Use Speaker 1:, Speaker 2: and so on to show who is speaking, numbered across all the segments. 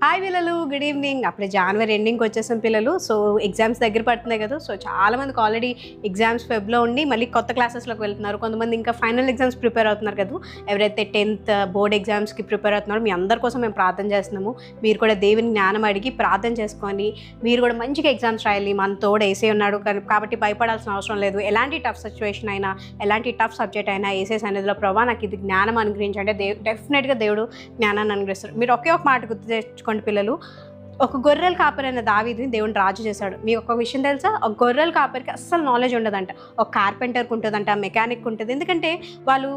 Speaker 1: Hi పిల్లలు, good evening. అప్పుడే జనవరి ఎండింగ్కి వచ్చేసాం పిల్లలు. సో ఎగ్జామ్స్ దగ్గర పడుతున్నాయి కదా. సో చాలామందికి ఆల్రెడీ ఎగ్జామ్స్ ఫెబ్లో ఉండి మళ్ళీ కొత్త క్లాసెస్లోకి వెళ్తున్నారు. కొంతమంది ఇంకా ఫైనల్ ఎగ్జామ్స్ ప్రిపేర్ అవుతున్నారు కదా. ఎవరైతే 10th బోర్డ్ ఎగ్జామ్స్కి ప్రిపేర్ అవుతున్నారో మీ అందరి కోసం మేము ప్రార్థన చేస్తున్నాము. మీరు కూడా దేవుని జ్ఞానం అడిగి ప్రార్థన చేసుకొని మీరు కూడా మంచిగా ఎగ్జామ్స్ రాయాలి. మన తోడు ఏసే ఉన్నాడు కాబట్టి భయపడాల్సిన అవసరం లేదు. ఎలాంటి టఫ్ సిచ్యువేషన్ అయినా, ఎలాంటి టఫ్ సబ్జెక్ట్ అయినా ఏసే సన్నిధిలో ప్రభా నాకు ఇది జ్ఞానం అనుగ్రహించంటే డెఫినెట్గా దేవుడు జ్ఞానాన్ని అనుగ్రహిస్తాడు. మీరు ఒకే ఒక మాట గుర్తు తెచ్చుకోండి పిల్లలు. ఒక గొర్రెల కాపరైన దావీదుని దేవుని రాజు చేశాడు. మీకు ఒక విషయం తెలుసా? ఒక గొర్రెల కాపరికి అస్సలు నాలెడ్జ్ ఉండదంట. ఒక కార్పెంటర్కి ఉంటుందంట, మెకానిక్ ఉంటుంది. ఎందుకంటే వాళ్ళు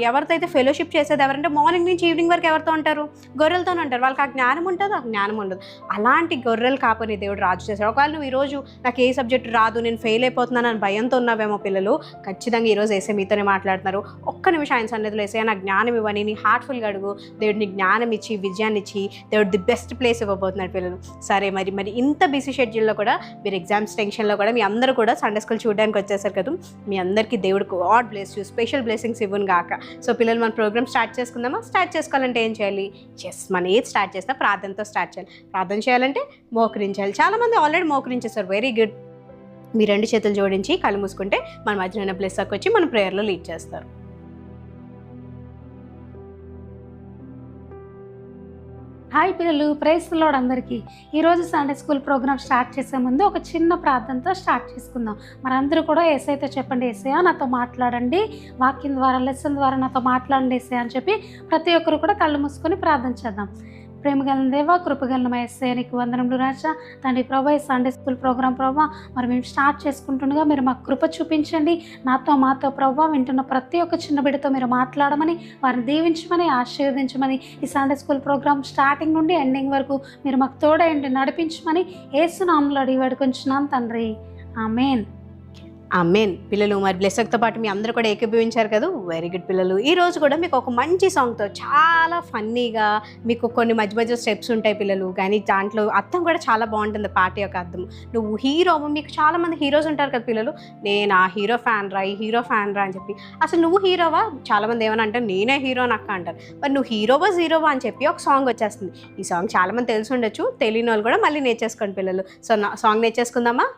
Speaker 1: ఎవరితో అయితే ఫెలోషిప్ చేసేది ఎవరంటే మార్నింగ్ నుంచి ఈవినింగ్ వరకు ఎవరితో ఉంటారు? గొర్రెలతోనే ఉంటారు. వాళ్ళకి ఆ జ్ఞానం ఉంటుంది, ఆ జ్ఞానం ఉండదు. అలాంటి గొర్రెల కాపరిని దేవుడు రాజు చేశాడు. ఒకవేళ నువ్వు ఈరోజు నాకు ఏ సబ్జెక్ట్ రాదు, నేను ఫెయిల్ అయిపోతున్నాను అని భయంతో ఉన్నావేమో పిల్లలు, ఖచ్చితంగా ఈరోజు వేసే మీతోనే మాట్లాడుతున్నారు. ఒక్క నిమిషం ఆయన సన్నిధిలో వేసే నాకు జ్ఞానం ఇవ్వని నీ హార్ట్ఫుల్గా అడుగు. దేవుడిని జ్ఞానం ఇచ్చి, విజయాన్ని ఇచ్చి దేవుడు ది బెస్ట్ ప్లేస్ ఇవ్వబోతున్నాడు పిల్లలు. సరే, మరి ఇంత బిజీ షెడ్యూల్లో కూడా మీరు ఎగ్జామ్స్ టెన్షన్లో కూడా మీ అందరూ కూడా సండే స్కూల్ చూడడానికి వచ్చేసారు కదా. మీ అందరికీ దేవుడు God bless you, special blessings ఇవ్వను గాక. సో పిల్లలు, మన ప్రోగ్రామ్ స్టార్ట్ చేసుకుందామా? స్టార్ట్ చేసుకోవాలంటే ఏం చేయాలి? మనం ఏది స్టార్ట్ చేసినా ప్రార్థనతో స్టార్ట్ చేయాలి. ప్రార్థన చేయాలంటే మోకరించాలి. చాలామంది ఆల్రెడీ మోకరించేస్తారు. Very good. మీ రెండు చేతులు జోడించి కళ్ళు మూసుకుంటే మన మధ్యన బ్లెస్సర్కి వచ్చి మన ప్రేయర్లో లీడ్ చేస్తారు.
Speaker 2: హాయ్ పిల్లలు, ప్రైజ్ ది లార్డ్ అందరికీ. ఈరోజు సండే స్కూల్ ప్రోగ్రామ్ స్టార్ట్ చేసే ముందు ఒక చిన్న ప్రార్థనతో స్టార్ట్ చేసుకుందాం. మనందరూ కూడా యేసయ్యతో చెప్పండి, యేసయ్య నాతో మాట్లాడండి, వాక్యం ద్వారా లెసన్ ద్వారా నాతో మాట్లాడండి యేసయ్య అని చెప్పి ప్రతి ఒక్కరు కూడా కళ్ళు మూసుకొని ప్రార్థన చేద్దాం. ప్రేమగలన దేవా, కృపగలన యేసయ్య నీకు వందనములు రాజా. తండ్రి ప్రభా, ఈ సండే స్కూల్ ప్రోగ్రామ్ ప్రభా మరి మేము స్టార్ట్ చేసుకుంటుండగా మీరు మాకు కృప చూపించండి. మాతో ప్రభా వింటున్న ప్రతి ఒక్క చిన్న బిడ్డతో మీరు మాట్లాడమని, వారిని దీవించమని, ఆశీర్వదించమని, ఈ సండే స్కూల్ ప్రోగ్రామ్ స్టార్టింగ్ నుండి ఎండింగ్ వరకు మీరు మాకు తోడయండి, నడిపించమని యేసు నామములో అడిగి వేడుకొంచున్నాం తండ్రి, ఆమేన్.
Speaker 1: ఆమేన్. పిల్లలు, మరి బ్లెస్సర్తో పాటు మీ అందరూ కూడా ఏకీభవించారు కదా. వెరీ గుడ్ పిల్లలు. ఈరోజు కూడా మీకు ఒక మంచి సాంగ్తో చాలా ఫన్నీగా మీకు కొన్ని మధ్య స్టెప్స్ ఉంటాయి పిల్లలు, కానీ దాంట్లో అర్థం కూడా చాలా బాగుంటుంది. పాట యొక్క అర్థం. నువ్వు హీరో, మీకు చాలామంది హీరోస్ ఉంటారు కదా పిల్లలు. నేను ఆ హీరో ఫ్యాన్ రా, ఈ హీరో ఫ్యాన్ రా అని చెప్పి. అసలు నువ్వు హీరోవా? చాలామంది ఏమని అంటారు, నేనే హీరో నక్క అంటారు. మరి నువ్వు హీరోవా జీరోవా అని చెప్పి ఒక సాంగ్ వచ్చేస్తుంది. ఈ సాంగ్ చాలామంది తెలిసి ఉండొచ్చు, తెలియని వాళ్ళు కూడా మళ్ళీ నేర్చేసుకోండి పిల్లలు. So song నేర్చేసుకుందామా?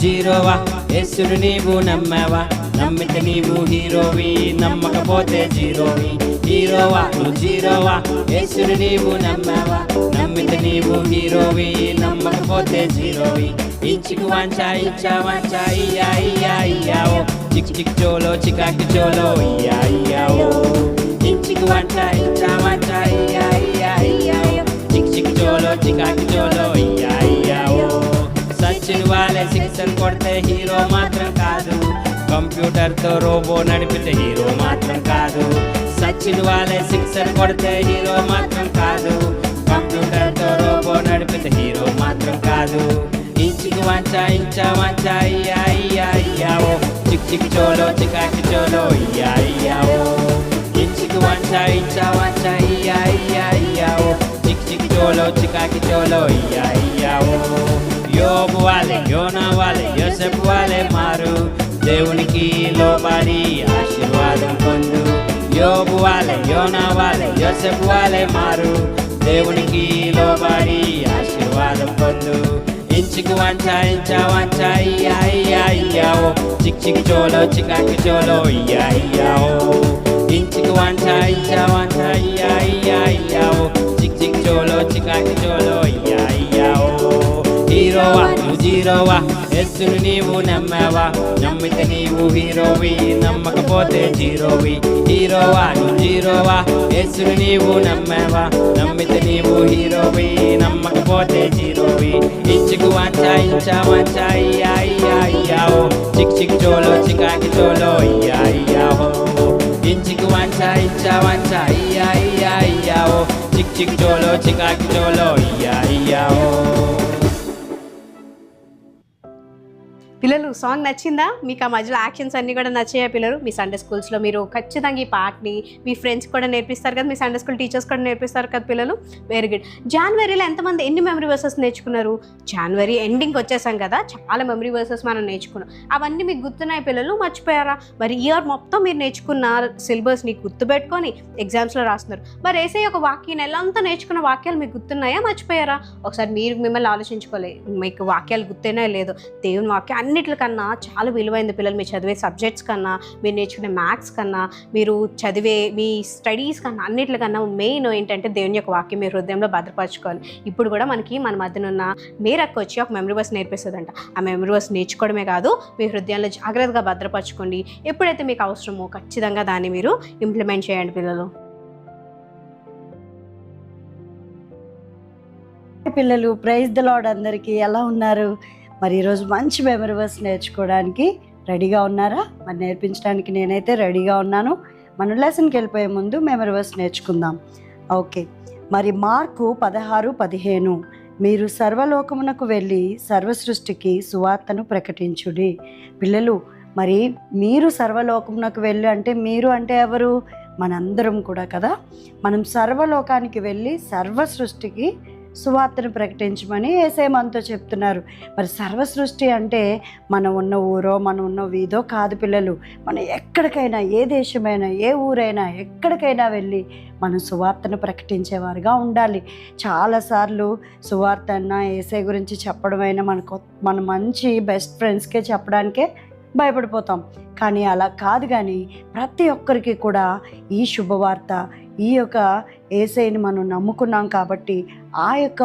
Speaker 3: జీరోవా యేసుని నీవు నమ్మావా, నమ్మితే నీవు హీరోవి, నమ్మకపోతే జీరోవి. హీరోవా నువ్వు జీరోవా, యేసుని నీవు నమ్మావా, నమ్మితే నీవు హీరోవి, నమ్మకపోతే జీరోవి. ఇంచుకు వంచా ఇచ్చా వంచా ఇయ్యా ఇయ్యా ఇయ్యావో, చిక్ చిక్ చోలో చికాకి చోలో ఇయ్యా ఇయ్యావో. ఇంచుకు వంచా ఇచ్చా వంచా ఇయ్యా ఇయ్యా ఇయ్యావో, చిక్ చిక్ చోలో చికాకి చోలో ఇయ్యా ఇయ్యావో. సచిన్ వాళ్ళే సిక్సర్ కొడితే హీరో మాత్రం కాదు, కంప్యూటర్తో రోబో నడిపితే హీరో మాత్రం కాదు. సచిన్ వాళ్ళే సిక్సర్ కొడితే హీరో మాత్రం కాదు, కంప్యూటర్తో రోబో నడిపితే హీరో మాత్రం కాదు. ఇంచుకు వంచా ఇంచా వంచా ఇయ్యా ఇయ్యా ఇయ్యావో, చిక్ చిక్ చోలో చికాకి చోలో ఇయ్యా ఇయ్యావో. ఇంచుకు వంచా ఇంచా వంచా ఇయ్యా ఇయ్యా ఇయ్యావో, చిక్ చిక్ చోలో చికాకి చోలో ఇయ్యా ఇయ్యావో. యోబు వాళ్ళే, యోనా వాళ్ళే, యోసేపు వాళ్ళే మారు, దేవునికి లోబడి ఆశీర్వాదం పొందు. యోబు వాళ్ళే, యోనా వాళ్ళే, యోసేపు వాళ్ళే మారు, దేవునికి లోబడి ఆశీర్వాదం పొందు. ఇంచుకు వంచా ఇంచా వంచా ఇయ్యా ఇయ్యా ఇయ్యావో, చిక్ చిక్ చోలో చికాకి చోలో ఇయ్యా ఇయ్యావో. ఇంచుకు వంచా ఇంచా వంచా ఇయ్యా ఇయ్యా ఇయ్యావో, చిక్ చిక్ చోలో చికాకి చోలో ఇయ్యా ఇయ్యావో. హీరోవా నువ్వు జీరోవా, యేసుని నీవు నమ్మావా, నమ్మితే నీవు హీరోవి, నమ్మకపోతే జీరోవి. హీరోవా నువ్వు జీరోవా, యేసుని నీవు నమ్మావా, నమ్మితే నీవు హీరోవి, నమ్మకపోతే జీరోవి. ఇంచుకు వంచా ఇంచా వంచా ఇయ్యా ఇయ్యా ఇయ్యావో, చిక్ చిక్ చోలో చికాకి చోలో ఇయ్యా ఇయ్యావో. ఇంచుకు వంచా ఇంచా వంచా ఇయ్యా ఇయ్యా ఇయ్యావో, చిక్ చిక్ చోలో చికాకి చోలో ఇయ్యా ఇయ్యావో.
Speaker 1: పిల్లలు సాంగ్ నచ్చిందా? మీకు ఆ మధ్యలో యాక్షన్స్ అన్నీ కూడా నచ్చాయా పిల్లలు? మీ సండే స్కూల్స్లో మీరు ఖచ్చితంగా ఈ పాటని మీ ఫ్రెండ్స్ కూడా నేర్పిస్తారు కదా, మీ సండే స్కూల్ టీచర్స్ కూడా నేర్పిస్తారు కదా పిల్లలు. Very good. జనవరిలో ఎంతమంది ఎన్ని మెమరీ వర్సెస్ నేర్చుకున్నారు? జనవరి ఎండింగ్కి వచ్చేసాం కదా, చాలా మెమరీ వర్సెస్ మనం నేర్చుకున్నాం. అవన్నీ మీకు గుర్తున్నాయి పిల్లలు, మర్చిపోయారా? మరి ఇయర్ మొత్తం మీరు నేర్చుకున్న సిలబస్ని గుర్తుపెట్టుకొని ఎగ్జామ్స్లో రాస్తున్నారు. మరి వేసే ఒక వాక్యం నెలంతా నేర్చుకున్న వాక్యాలు మీకు గుర్తున్నాయా, మర్చిపోయారా? ఒకసారి మీరు మిమ్మల్ని ఆలోచించుకోలేదు, మీకు వాక్యాలు గుర్తేనే లేదు. దేవుని వాక్యం అన్నిటికన్నా చాలా విలువైంది పిల్లలు. మీరు చదివే సబ్జెక్ట్స్ కన్నా, మీరు నేర్చుకునే మ్యాథ్స్ కన్నా, మీరు చదివే మీ స్టడీస్ కన్నా, అన్నిటికన్నా మెయిన్ ఏంటంటే దేవుని యొక్క వాక్యం మీ హృదయంలో భద్రపరచుకోవాలి. ఇప్పుడు కూడా మనకి మన మధ్యనున్న మేరకు వచ్చి ఒక మెమరీ వర్స్ నేర్పిస్తుందంట. ఆ మెమరీ వర్స్ నేర్చుకోవడమే కాదు, మీ హృదయంలో జాగ్రత్తగా భద్రపరచుకోండి. ఎప్పుడైతే మీకు అవసరమో ఖచ్చితంగా దాన్ని మీరు ఇంప్లిమెంట్ చేయండి పిల్లలు.
Speaker 4: పిల్లలు, ప్రైజ్ ద లార్డ్. అందరికీ ఎలా ఉన్నారు? మరి ఈరోజు మంచి మెమరీ వర్స్ నేర్చుకోవడానికి రెడీగా ఉన్నారా? మరి నేర్పించడానికి నేనైతే రెడీగా ఉన్నాను. మన లెసన్కి వెళ్ళిపోయే ముందు మెమరీ వర్స్ నేర్చుకుందాం. ఓకే, మరి మార్కు 16:15 మీరు సర్వలోకమునకు వెళ్ళి సర్వసృష్టికి సువార్తను ప్రకటించుడి. పిల్లలు, మరి మీరు సర్వలోకమునకు వెళ్ళి అంటే మీరు అంటే ఎవరు? మనందరం కూడా కదా. మనం సర్వలోకానికి వెళ్ళి సర్వ సృష్టికి సువార్తను ప్రకటించమని యేసయ్య మనతో చెప్తున్నారు. మరి సర్వ సృష్టి అంటే మనం ఉన్న ఊరో మనం ఉన్న వీధో కాదు పిల్లలు. మనం ఎక్కడికైనా, ఏ దేశమైనా, ఏ ఊరైనా, ఎక్కడికైనా వెళ్ళి మనం సువార్తను ప్రకటించేవారుగా ఉండాలి. చాలాసార్లు సువార్త అన్నా యేసయ్య గురించి చెప్పడమైనా మన మంచి బెస్ట్ ఫ్రెండ్స్కే చెప్పడానికే భయపడిపోతాం. కానీ అలా కాదు. కానీ ప్రతి ఒక్కరికి కూడా ఈ శుభవార్త, ఈ యొక్క యేసయ్యని మనం నమ్ముకున్నాం కాబట్టి ఆ యొక్క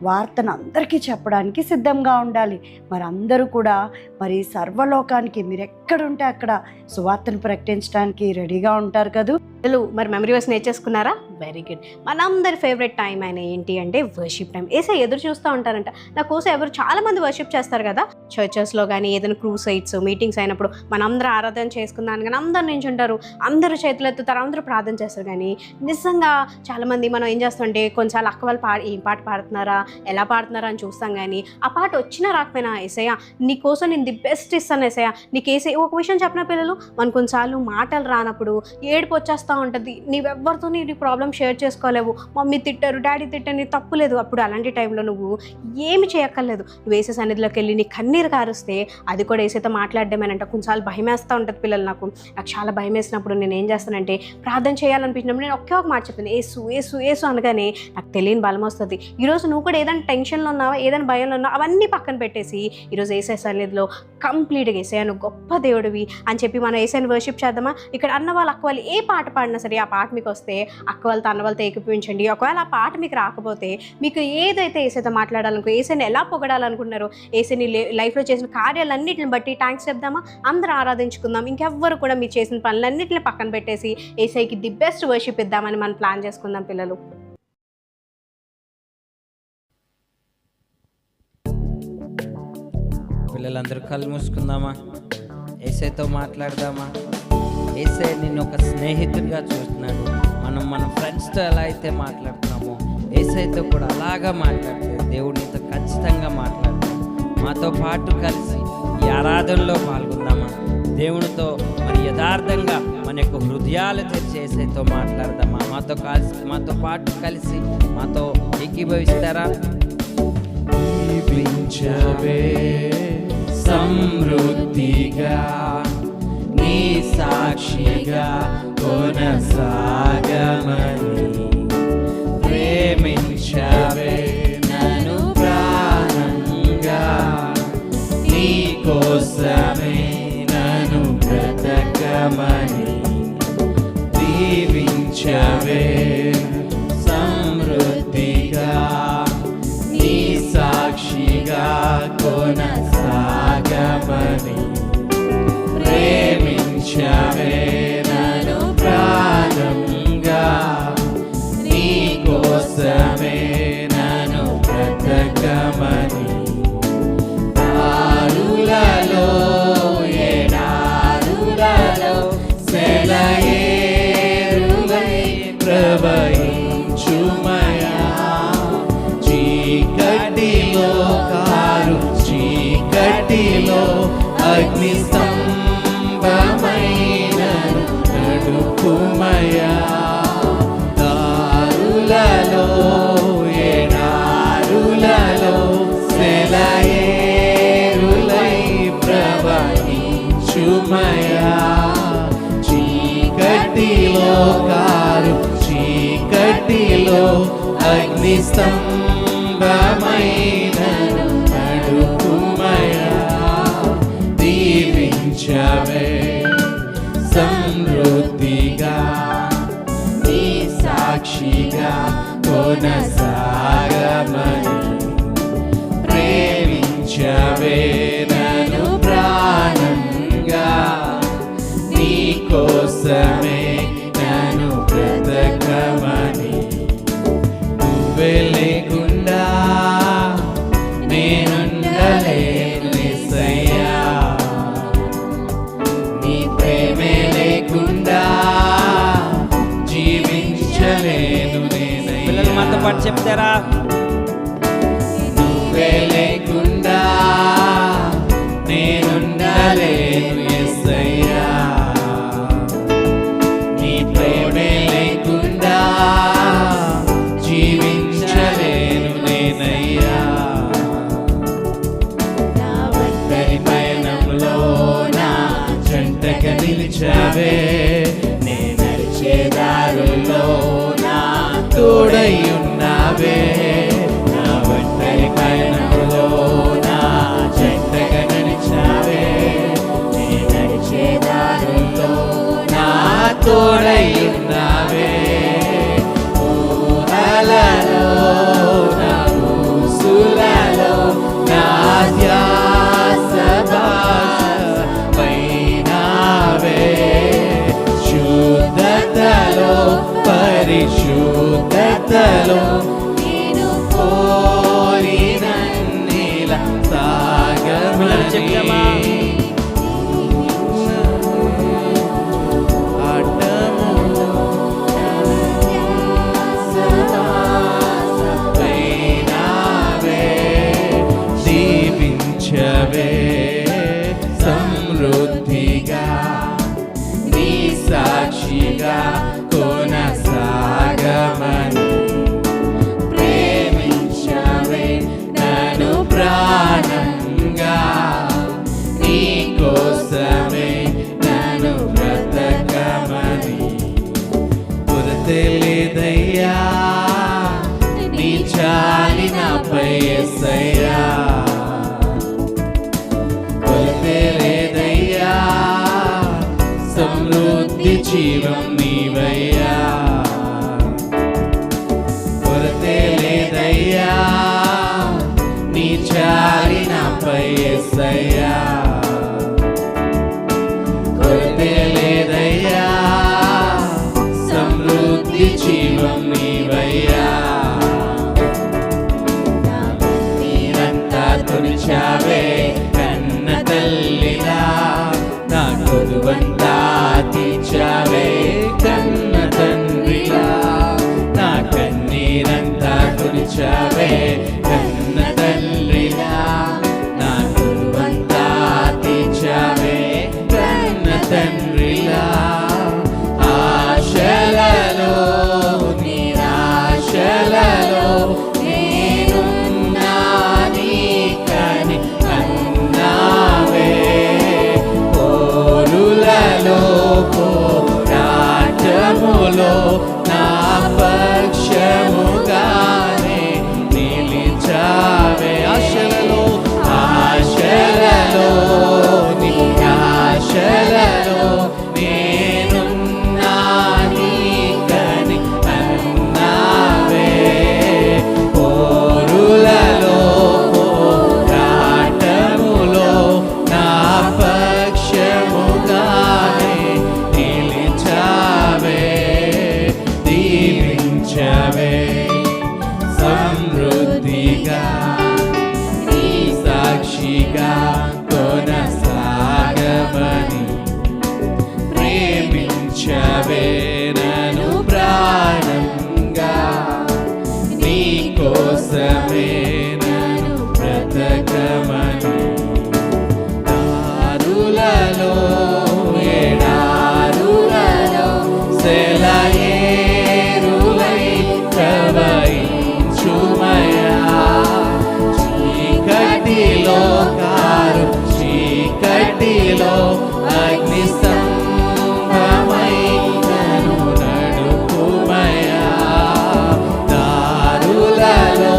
Speaker 4: వార్తను అందరికీ చెప్పడానికి సిద్ధంగా ఉండాలి. మరి అందరూ కూడా మరి సర్వలోకానికి మీరు ఎక్కడుంటే అక్కడ సువార్తను ప్రకటించడానికి రెడీగా ఉంటారు కదా.
Speaker 1: మరి మెమరీ వర్స్ నేర్చేసుకున్నారా? Very good. మనందరి ఫేవరెట్ టైం అయినా ఏంటి అంటే వర్షిప్ టైం. ఏసయ్య ఎదురు చూస్తూ ఉంటారంట. నా కోసం ఎవరు చాలా మంది వర్షిప్ చేస్తారు కదా, చర్చెస్లో కానీ ఏదైనా క్రూసైడ్స్ మీటింగ్స్ అయినప్పుడు మనందరూ ఆరాధన చేసుకుందాను కానీ అందరూ నించుంటారు, అందరూ చేతులు ఎత్తుతారు, అందరూ ప్రార్థన చేస్తారు. కానీ నిజంగా చాలామంది మనం ఏం చేస్తామంటే కొన్నిసార్లు అక్క వాళ్ళు ఏం పాట పాడుతున్నారా, ఎలా పాడుతున్నారా అని చూస్తాం. కానీ ఆ పాట వచ్చినా రాకపోయినా ఏసయ్య నీకోసం నేను ది బెస్ట్ ఇస్తాను ఏసయ్య నీకు ఏసే. ఒక విషయం చెప్పిన పిల్లలు, మన కొన్నిసార్లు మాటలు రానప్పుడు ఏడుపు వచ్చేస్తూ ఉంటుంది. నీవెవ్వరితో నీ ప్రాబ్లం షేర్ చేసుకోలేవు. మమ్మీ తిట్టారు, డాడీ తిట్టారు, నీ తప్పు లేదు. అప్పుడు అలాంటి టైంలో నువ్వు ఏమి చేయక్కర్లేదు. నువ్వు వేసే సన్నిధిలోకి వెళ్ళి నీ కన్నీరు కారుస్తే అది కూడా వేసేతో మాట్లాడడమేనంట. కొన్నిసార్లు భయం వేస్తూ ఉంటుంది పిల్లలు. నాకు చాలా భయం వేసినప్పుడు నేను ఏం చేస్తానంటే ప్రార్థన చేయాలనిపించినప్పుడు నేను ఒకే ఒక మాట చెప్తాను, ఏసు ఏసు ఏసు అనగానే నాకు తెలియని బలం వస్తుంది. ఈరోజు నువ్వు కూడా ఏదైనా టెన్షన్లో ఉన్నావా, ఏదైనా భయంలో ఉన్నావా, అవన్నీ పక్కన పెట్టేసి ఈరోజు ఏసే సన్నిధిలో కంప్లీట్గా ఏసయ్య నువ్వు గొప్ప దేవుడివి అని చెప్పి మనం ఏసైని వర్షిప్ చేద్దామా? ఇక్కడ అన్న వాళ్ళు అక్క వాళ్ళు ఏ పాట పాడినా సరే ఆ పాట మీకు వస్తే అక్క వాళ్ళతో అన్న వాళ్ళతో ఏకీపించండి. ఒకవేళ ఆ పాట మీకు రాకపోతే మీకు ఏదైతే ఏసైతో మాట్లాడాలనుకో, ఏసైని ఎలా పొగడాలనుకుంటున్నారో, ఏసైని లైఫ్లో చేసిన కార్యాలన్నింటిని బట్టి థ్యాంక్స్ చెప్దామా? అందరూ ఆరాధించుకుందాం. ఇంకెవ్వరు కూడా మీరు చేసిన పనులన్నింటిని పక్కన పెట్టేసి ఏసైకి ది బెస్ట్ వర్షిప్ ఇద్దామని మనం ప్లాన్ చేసుకుందాం పిల్లలు.
Speaker 3: పిల్లలందరూ కళ్ళు మూసుకుందామా? యేసయ్యతో మాట్లాడదామా? యేసయ్య నిన్ను ఒక స్నేహితుడిగా చూస్తున్నాడు. మనం మన ఫ్రెండ్స్తో ఎలా అయితే మాట్లాడుతున్నామో యేసయ్యతో కూడా అలాగా మాట్లాడితే దేవుడు నీతో ఖచ్చితంగా మాట్లాడతాడు. మాతో పాటు కలిసి ఈ ఆరాధనలో పాల్గొందామా? దేవునితో మరి యథార్థంగా మన యొక్క హృదయాలు తెరిచి యేసయ్యతో మాట్లాడదామా? మాతో పాటు కలిసి మాతో ఏకీభవిస్తారా? సమృద్ధిగా నీ సాక్షిగా కొనసాగమని ప్రేమించవే నన్ను ప్రాణంగా నీ కోసమే నన్ను బ్రతకమని దీవించవే సమృద్ధిగా నీ సాక్షిగా కొనసాగమని ప్రేమించవే నన్ను ప్రాణంగా నీ కోసమే నన్ను బ్రతకమని దారులలో ఎడారులలో సెలయేరులై ప్రవహించుమయా చీకటిలో కారు చీకటి అగ్ని స్తంభమైనను నడుపుమయా. దారులలో ఎడారులలో సెలయేరులై ప్రవహించుమయా. చీకటిలో కారు చీకటిలో అగ్ని స్తంభమైనను నడుపుమయా. దీవించవే సమృద్ధిగా నీ సాక్షిగా కొనసాగమని. ప్రేమించవే నన్ను ప్రాణంగా నీ కోసమే నన్ను బ్రతకమని. నువ్వే లేకుండా నేనుండలేను యేసయ్యా. నీ ప్రేమే లేకుండా జీవించలేను నేనయ్యా. పిల్లలు మనతో పాటు చెప్తారా? నువ్వే లేకుండా నేనుండలేను యేసయ్యా. నీ ప్రేమే లేకుండా జీవించలేను నేనయ్యా. నా ఒంటరి పయనంలో నా జంటగా నిలిచావే. నే నడిచే దారుల్లో నా తోడై ఉన్నావే. నా ఒంటరి పయనంలో నా జంటగా నడిచావే. నే నడిచే దారుల్లో నా తోడై ఉన్నావే. ఊహలలో నా ఊసులలో నా ధ్యాస భాష పైనావే. శుద్ధతలో పరిశుద్ధతలో నేను కోరినన్నిల సాగమని. దీవించవే సమృద్ధిగా నీ సాక్షిగా కొనసాగమని. ప్రేమించవే నన్ను ప్రాణంగా నీ కోసమే నన్ను బ్రతకమని. కొరతే లేదయ్యా నీ చాలి నాపై యేసయ్యా. కొరతే లేదయ్యా సమృద్ధి జీవం నీవయ్యా. కొరతే లేదయ్యా నీ చాలి నాపై యేసయ్యా. కొరతే లేదయ్యా సమృద్ధి జీవం నీవయ్యా. నీరంతా తొలిచావే కన్న తల్లిలా. నా కొదువంతా తీర్చావే కన్న తండ్రిలా. నా కన్నీరంతా తుడిచావే కన్న తండ్రిలా. నా కొదువంతా తీర్చావే కన్న తండ్రిలా. ఆశలలో నిరాశలలో నేనున్నా నీకని అన్నావే. పోరులలో పోరాటములో నా పక్షముగానే నిలిచావే. ఆశలలో ఆశలలో నిరాశలలో నేనున్నా నీకని అన్నావే. పోరులలో పోరాటములో నా పక్షముగానే నిలిచావే. చీకటిలో అగ్ని స్తంభమై నన్ను నడుపుమయ్యా. దారులలో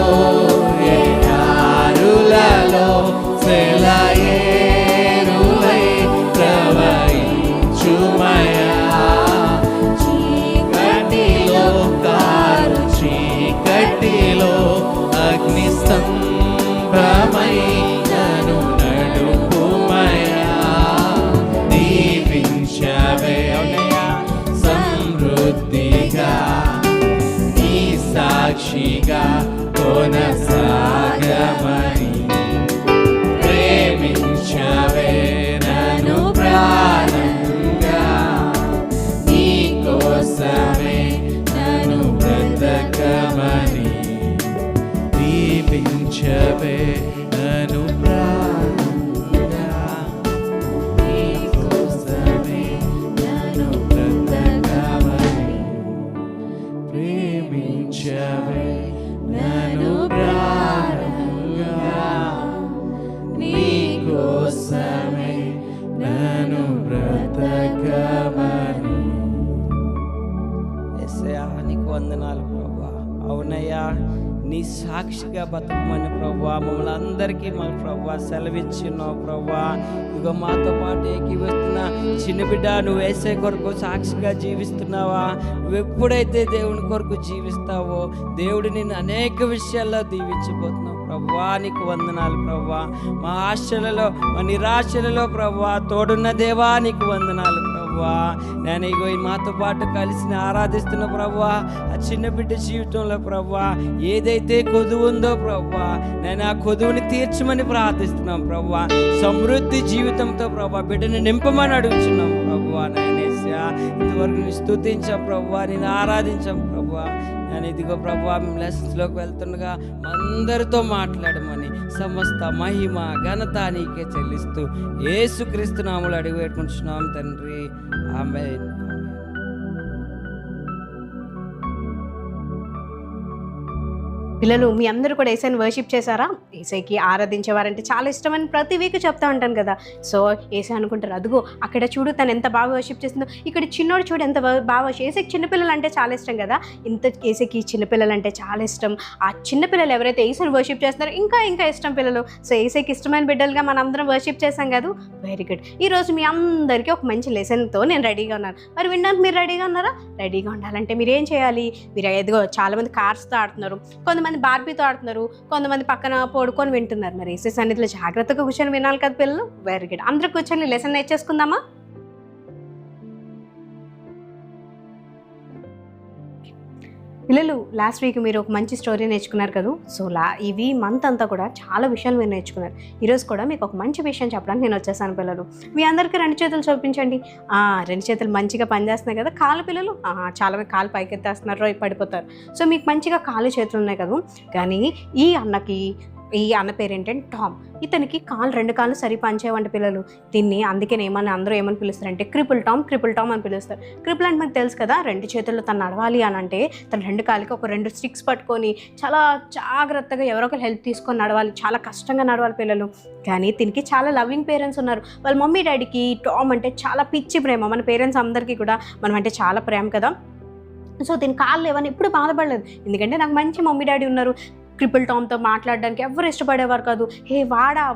Speaker 3: ఎడారులలో సెలయేరులై ప్రవహించుమయ్యా. చీకటిలో కారు చీకటిలో అగ్ని స్తంభమై నన్ను నడుపుమయ్యా. దీపించవే సమృద్ధిగా నీ సాక్షిగా కొనసాగమని. ప్రేమించవే నన్ను ప్రాణంగా నీ కోసమే నన్ను బ్రతకమని. దీపించవే నన్ను ప్రాణంగా నీ కోసమే నన్ను బ్రతకమని. ప్రేమించవే నన్ను ప్రాణంగా నీ కోసమే నన్ను బ్రతకమని. యేసయ్యా నీకు వందనాలు ప్రభువా. అవునయ్యా, నీ సాక్షిగా బతకమని ప్రభువా మమ్మల్ని అందరికీ మా ప్రభువా సెలవిచ్చున్నావు ప్రభువా. ఇదిగో మాతో పాటు ఏకీవస్తున్న చిన్న బిడ్డ, నువ్వు యేసయ్య కొరకు సాక్షిగా జీవిస్తున్నావా? నువ్వు ఎప్పుడైతే దేవుని కొరకు జీవిస్తావో దేవుడు నిన్ను అనేక విషయాల్లో దీవించబోతున్నావు ప్రభువా. నీకు వందనాలు ప్రభువా. మా ఆశలలో మా నిరాశలలో ప్రభువా తోడున్న దేవా నీకు వందనాలు ప్రభువా. నేను ఇగో మాతో పాటు కలిసి ఆరాధిస్తున్న ప్రభువా ఆ చిన్న బిడ్డ జీవితంలో ప్రభువా ఏదైతే కొదువు ఉందో ప్రభువా నేను ఆ కొదువుని తీర్చమని ప్రార్థిస్తున్నాం ప్రభువా. సమృద్ధి జీవితంతో ప్రభువా బిడ్డను నింపమని అడుగుతున్నాం ప్రభువా. నేనేసా ఇంతవరకు నేను స్తుతించాం ప్రభువా, నేను ఆరాధించాం ప్రభువా. నేను ఇదిగో ప్రభువా మేము లెసన్స్లోకి వెళ్తుండగా అందరితో మాట్లాడమని సమస్త మహిమ ఘనత నీకే చెల్లిస్తూ యేసుక్రీస్తు నామములో అడిగి పెట్టుకుంటున్నాం తండ్రి. ఆమేన్.
Speaker 1: పిల్లలు మీ అందరూ కూడా ఏసైని వర్షిప్ చేశారా? ఏసైకి ఆరాధించేవారంటే చాలా ఇష్టమని ప్రతి వీక్ చెప్తా ఉంటాను కదా. సో ఏసై అనుకుంటారు, అదిగో అక్కడ చూడు తను ఎంత బాగా వర్షిప్ చేస్తుందో, ఇక్కడ చిన్నోడు చూడు ఎంత బాగా ఏసైకి చిన్నపిల్లలు అంటే చాలా ఇష్టం కదా. ఏసైకి చిన్నపిల్లలు అంటే చాలా ఇష్టం. ఆ చిన్నపిల్లలు ఎవరైతే ఏసైని వర్షిప్ చేస్తున్నారో ఇంకా ఇంకా ఇష్టం పిల్లలు. సో ఏసైకి ఇష్టమైన బిడ్డలుగా మనం అందరం వర్షిప్ చేశాం కదా. Very good. ఈరోజు మీ అందరికీ ఒక మంచి లెసన్తో నేను రెడీగా ఉన్నాను. మరి వినడానికి మీరు రెడీగా ఉన్నారా? రెడీగా ఉండాలంటే మీరు ఏం చేయాలి? మీరు ఎదుగో చాలామంది కార్స్తో ఆడుతున్నారు, కొంతమంది బార్బీతో ఆడుతున్నారు, కొంతమంది పక్కన పడుకొని వింటున్నారు. మరి ఏసై సన్నిధిలో జాగ్రత్తగా కూర్చొని వినాలి కదా పిల్లలు. Very good. అందరూ కూర్చొని లెసన్ నేర్చేసుకుందామా? పిల్లలు లాస్ట్ వీక్ మీరు ఒక మంచి స్టోరీ నేర్చుకున్నారు కదా. సో ఇవి మంత్ అంతా కూడా చాలా విషయాలు మీరు నేర్చుకున్నారు. ఈరోజు కూడా మీకు ఒక మంచి విషయం చెప్పడానికి నేను వచ్చేసాను పిల్లలు. మీ అందరికీ రెండు చేతులు చూపించండి. రెండు చేతులు మంచిగా పనిచేస్తున్నాయి కదా. కాళ్ళు పిల్లలు చాలా కాళ్ళు పైకెత్తేస్తున్నారు, పడిపోతారు. సో మీకు మంచిగా కాళ్ళు చేతులు ఉన్నాయి కదా. కానీ ఈ అన్న పేరు ఏంటంటే టామ్. ఇతనికి రెండు కాళ్ళు సరి పనిచేయవంట పిల్లలు. దీన్ని అందుకే అందరూ ఏమని పిలుస్తారంటే క్రిపుల్ టామ్ అని పిలుస్తారు. క్రిపుల్ అంటే మనకు తెలుసు కదా, రెండు చేతుల్లో తను నడవాలి అని అంటే తన రెండు కాళ్ళకి ఒక 2 స్టిక్స్ పట్టుకొని చాలా జాగ్రత్తగా ఎవరో ఒకరు హెల్ప్ తీసుకొని నడవాలి. చాలా కష్టంగా నడవాలి పిల్లలు. కానీ దీనికి చాలా లవింగ్ పేరెంట్స్ ఉన్నారు. వాళ్ళ మమ్మీ డాడీకి టామ్ అంటే చాలా పిచ్చి ప్రేమ. మన పేరెంట్స్ అందరికీ కూడా మనం అంటే చాలా ప్రేమ కదా. సో దీని కాళ్ళు లేవని ఎప్పుడు బాధపడలేదు, ఎందుకంటే నాకు మంచి మమ్మీ డాడీ ఉన్నారు. క్రిపుల్ టామ్తో మాట్లాడడానికి ఎవరు ఇష్టపడేవారు కాదు.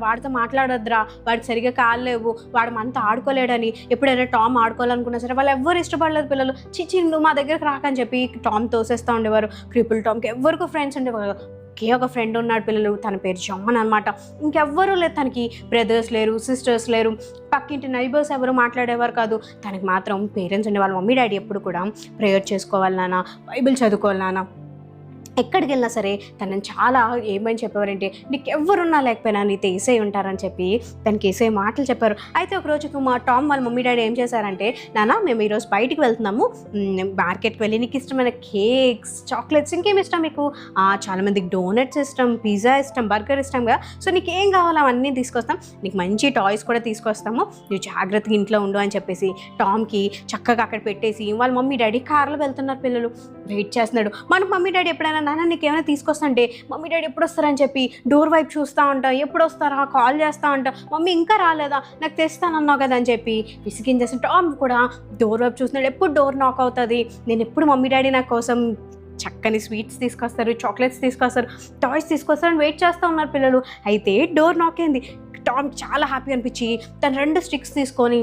Speaker 1: వాడితో మాట్లాడొద్దురా, వాడికి సరిగ్గా కాళ్ళు లేవు, వాడు మనతో ఆడుకోలేడని ఎప్పుడైనా టామ్ ఆడుకోవాలనుకున్నా సరే వాళ్ళు ఎవరు ఇష్టపడలేదు పిల్లలు. చిచ్చి నువ్వు మా దగ్గరకు రాకని చెప్పి టామ్ తోసేస్తూ ఉండేవారు. క్రిపుల్ టామ్కి ఎవరికో ఫ్రెండ్స్ ఉండేవారు. ఒక ఫ్రెండ్ ఉన్నాడు పిల్లలు, తన పేరు జమ్మన్ అనమాట. ఇంకెవ్వరూ లేదు తనకి. బ్రదర్స్ లేరు, సిస్టర్స్ లేరు, పక్కింటి నైబర్స్ ఎవరు మాట్లాడేవారు కాదు. తనకి మాత్రం పేరెంట్స్ ఉండేవాళ్ళు. మమ్మీ డాడీ ఎప్పుడు కూడా ప్రేయర్ చేసుకోవాలి నాన్న, బైబిల్ చదువుకోవాలి నాన్న, ఎక్కడికి వెళ్ళినా సరే తనని చాలా ఏమని చెప్పేవారంటే నీకు ఎవరున్నా లేకపోయినా నీతో ఏసై ఉంటారని చెప్పి తనకి ఏసై మాటలు చెప్పారు. అయితే ఒకరోజు మా టామ్ వాళ్ళ మమ్మీ డాడీ ఏం చేశారంటే, నాన్న మేము ఈరోజు బయటికి వెళ్తున్నాము, మార్కెట్కి వెళ్ళి నీకు ఇష్టమైన కేక్స్, చాక్లెట్స్, ఇంకేమి ఇష్టం మీకు? చాలామందికి డోనట్స్ ఇష్టం, పిజ్జా ఇష్టం, బర్గర్ ఇష్టం కదా. సో నీకు ఏం కావాలో అవన్నీ తీసుకొస్తాం, నీకు మంచి టాయ్స్ కూడా తీసుకొస్తాము, నువ్వు జాగ్రత్తగా ఇంట్లో ఉండు అని చెప్పేసి టామ్కి చక్కగా అక్కడ పెట్టేసి వాళ్ళ మమ్మీ డాడీ కార్లో వెళ్తున్నారు పిల్లలు. వెయిట్ చేస్తున్నాడు. మన మమ్మీ డాడీ ఎప్పుడైనా నాన్న నీకు ఏమైనా తీసుకొస్తాంటే మమ్మీ డాడీ ఎప్పుడు వస్తారని చెప్పి డోర్ వైపు చూస్తూ ఉంటా, ఎప్పుడు వస్తారా కాల్ చేస్తూ ఉంటా, మమ్మీ ఇంకా రాలేదా నాకు తెస్తానన్నావు కదా అని చెప్పి విసిగించేసి టామ్ కూడా డోర్ వైపు చూస్తున్నాడు. ఎప్పుడు డోర్ నాక్ అవుతుంది, నేను ఎప్పుడు మమ్మీ డాడీ నా కోసం చక్కని స్వీట్స్ తీసుకొస్తారు, చాక్లెట్స్ తీసుకొస్తారు, టాయ్స్ తీసుకొస్తారు అని వెయిట్ చేస్తూ ఉన్నారు పిల్లలు. అయితే డోర్ నాక్ అయింది. టామ్ చాలా హ్యాపీ అనిపించి తన 2 స్టిక్స్ తీసుకొని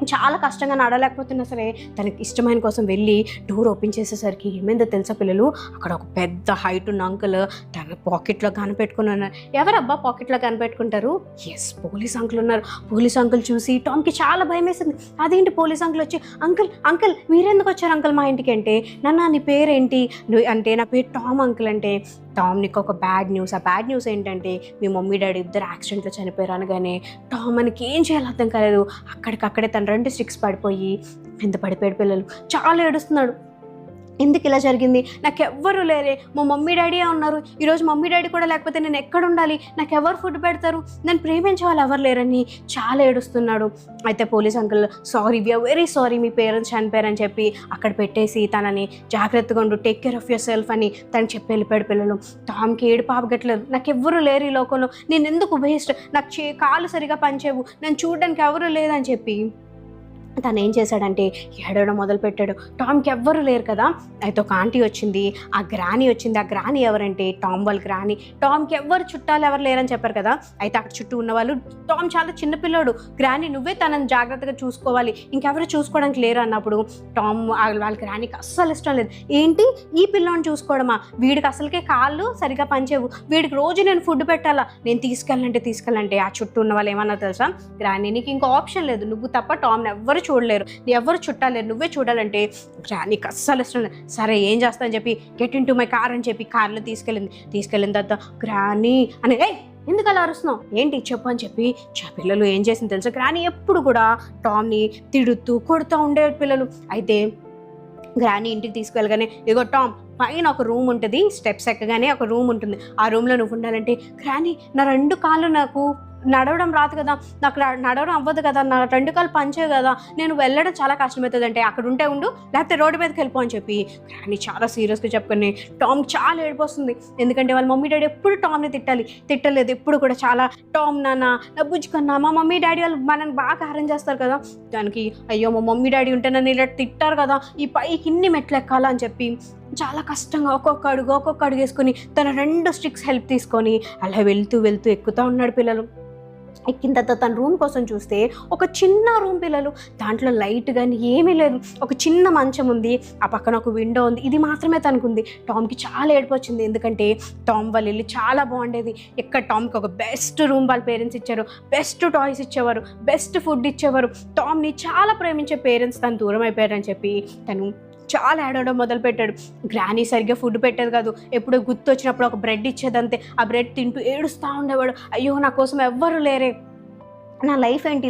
Speaker 1: చాలా కష్టంగా నడవలేకపోతున్నా సరే తనకి ఇష్టమైన కోసం వెళ్ళి డోర్ ఓపెన్ చేసేసరికి ఏమైందో తెలుసా పిల్లలు, అక్కడ ఒక పెద్ద హైట్ ఉన్న అంకుల్ తన పాకెట్లో కనిపెట్టుకుని ఉన్నారు. ఎవరబ్బా పాకెట్లో కనిపెట్టుకుంటారు? ఎస్, పోలీస్ అంకుల్ ఉన్నారు. పోలీస్ అంకుల్ చూసి టామ్కి చాలా భయం వేసింది. అదేంటి పోలీస్ అంకుల్ వచ్చి అంకుల్ అంకుల్ మీరెందుకు వచ్చారు అంకుల్ మా ఇంటికి అంటే, నాన్న నీ పేరేంటి అంటే నా పేరు టామ్ అంకుల్ అంటే, టామ్ నీకు ఒక బ్యాడ్ న్యూస్. ఆ బ్యాడ్ న్యూస్ ఏంటంటే మీ మమ్మీ డాడీ ఇద్దరు యాక్సిడెంట్లో చనిపోయారు అనగానే టామ్ మనకి ఏం చేయాలో అర్థం కాలేదు. అక్కడికక్కడే తన 2 స్టిక్స్ పడిపోయి కింద పడిపోయాడు పిల్లలు. చాలా ఏడుస్తున్నాడు. ఎందుకు ఇలా జరిగింది, నాకు ఎవ్వరు లేరే, మా మమ్మీ డాడీయే ఉన్నారు, ఈరోజు మమ్మీ డాడీ కూడా లేకపోతే నేను ఎక్కడ ఉండాలి, నాకు ఎవరు ఫుడ్ పెడతారు, నన్ను ప్రేమించే వాళ్ళు ఎవరు లేరని చాలా ఏడుస్తున్నాడు. అయితే police uncle sorry, we are very sorry, మీ పేరెంట్స్ చనిపోయారని చెప్పి అక్కడ పెట్టేసి తనని జాగ్రత్తగా ఉండు, take care of yourself అని తనకి చెప్పి వెళ్ళిపోయాడు పిల్లలు. టామ్కి ఏడు పాపగట్లేదు. నాకు ఎవ్వరు లేరు ఈ లోకంలో, నేను ఎందుకు వేస్ట్, నాకు కాళ్ళు సరిగా పనిచేవు, నన్ను చూడడానికి ఎవరు లేదని చెప్పి తను ఏం చేశాడంటే ఏడవడం మొదలుపెట్టాడు. టామ్కి ఎవ్వరు లేరు కదా. అయితే ఒక ఆంటీ వచ్చింది, ఆ గ్రానీ వచ్చింది. ఆ గ్రానీ ఎవరంటే టామ్ వాళ్ళ గ్రానీ. టామ్కి ఎవ్వరు చుట్టాలు ఎవరు లేరని చెప్పారు కదా. అయితే అక్కడ చుట్టూ ఉన్నవాళ్ళు టామ్ చాలా చిన్నపిల్లాడు, గ్రానీ నువ్వే తనని జాగ్రత్తగా చూసుకోవాలి, ఇంకెవరు చూసుకోవడానికి లేరు అన్నప్పుడు టామ్ వాళ్ళ గ్రానీకి అస్సలు ఇష్టం లేదు. ఏంటి ఈ పిల్లని చూసుకోవడమా, వీడికి అసలుకే కాళ్ళు సరిగా పనిచేవు, వీడికి రోజు నేను ఫుడ్ పెట్టాలా, నేను తీసుకెళ్ళంటే ఆ చుట్టూ ఉన్న వాళ్ళు ఏమన్నా తెలుసా, గ్రానీ నీకు ఇంకో ఆప్షన్ లేదు, నువ్వు తప్ప టామ్ని ఎవ్వరు చూడలేరు, ఎవరు చుట్టాలేరు, నువ్వే చూడాలంటే నీకు అస్సలు ఇష్టం లేదు. సరే ఏం చేస్తా అని చెప్పి get in to my car అని చెప్పి కార్లో తీసుకెళ్ళిన తర్వాత గ్రానీ అని ఎందుకు అలా అరుస్తున్నావు ఏంటి చెప్పు అని చెప్పి పిల్లలు ఏం చేసింది తెలుసా, గ్రానీ ఎప్పుడు కూడా టామ్ని తిడుతూ కొడుతూ ఉండే పిల్లలు. అయితే గ్రానీ ఇంటికి తీసుకెళ్ళగానే ఇగో టామ్ పైన ఒక రూమ్ ఉంటుంది, స్టెప్స్ ఎక్కగానే ఒక రూమ్ ఉంటుంది, ఆ రూమ్లో నువ్వు ఉండాలంటే గ్రానీ నా 2 కాళ్ళు నాకు నడవడం రాదు కదా, నాకు నడవడం అవ్వదు కదా, నా 2 కాళ్ళు పంచే కదా, నేను వెళ్ళడం చాలా కష్టమవుతుంది అంటే అక్కడ ఉంటే ఉండు లేకపోతే రోడ్డు మీదకి వెళ్ళిపో అని చెప్పి గ్రానీ చాలా సీరియస్గా చెప్పుకొని టామ్ చాలా ఏడిపోతుంది. ఎందుకంటే వాళ్ళ మమ్మీ డాడీ ఎప్పుడు టామ్ని తిట్టలేదు ఎప్పుడు కూడా, చాలా టామ్ నాన్న నా బుజ్జుకన్నా, మా మమ్మీ డాడీ వాళ్ళు మనల్ని బాగా హారం చేస్తారు కదా, దానికి అయ్యో మా మమ్మీ డాడీ ఉంటే నన్ను ఇలా తిట్టారు కదా, ఈ పైకి ఇన్ని మెట్లు ఎక్కాలా అని చెప్పి చాలా కష్టంగా ఒక్కొక్క అడుగు వేసుకొని తన 2 స్టిక్స్ హెల్ప్ తీసుకొని అలా వెళ్తూ ఎక్కుతూ ఉన్నాడు పిల్లలు. ఎక్కిన తర్వాత తన రూమ్ కోసం చూస్తే ఒక చిన్న రూమ్ పిల్లలు, దాంట్లో లైట్ కానీ ఏమీ లేదు, ఒక చిన్న మంచం ఉంది, ఆ పక్కన ఒక విండో ఉంది, ఇది మాత్రమే తనకుంది. టామ్కి చాలా ఏడుపు వచ్చింది. ఎందుకంటే టామ్ వాళ్ళ ఇల్లు చాలా బాగుండేది. ఎక్కడ టామ్కి ఒక బెస్ట్ రూమ్ వాళ్ళ పేరెంట్స్ ఇచ్చారు, బెస్ట్ టాయ్స్ ఇచ్చేవారు, బెస్ట్ ఫుడ్ ఇచ్చేవారు. టామ్ని చాలా ప్రేమించే పేరెంట్స్ తను దూరం అయిపోయారని చెప్పి తను చాలా ఏడవడం మొదలుపెట్టాడు. గ్రానీ సరిగ్గా ఫుడ్ పెట్టేది కాదు, ఎప్పుడు గుర్తు వచ్చినప్పుడు ఒక బ్రెడ్ ఇచ్చేదంతే, ఆ బ్రెడ్ తింటూ ఏడుస్తూ ఉండేవాడు. అయ్యో నా కోసం ఎవ్వరు లేరే, నా లైఫ్ ఏంటి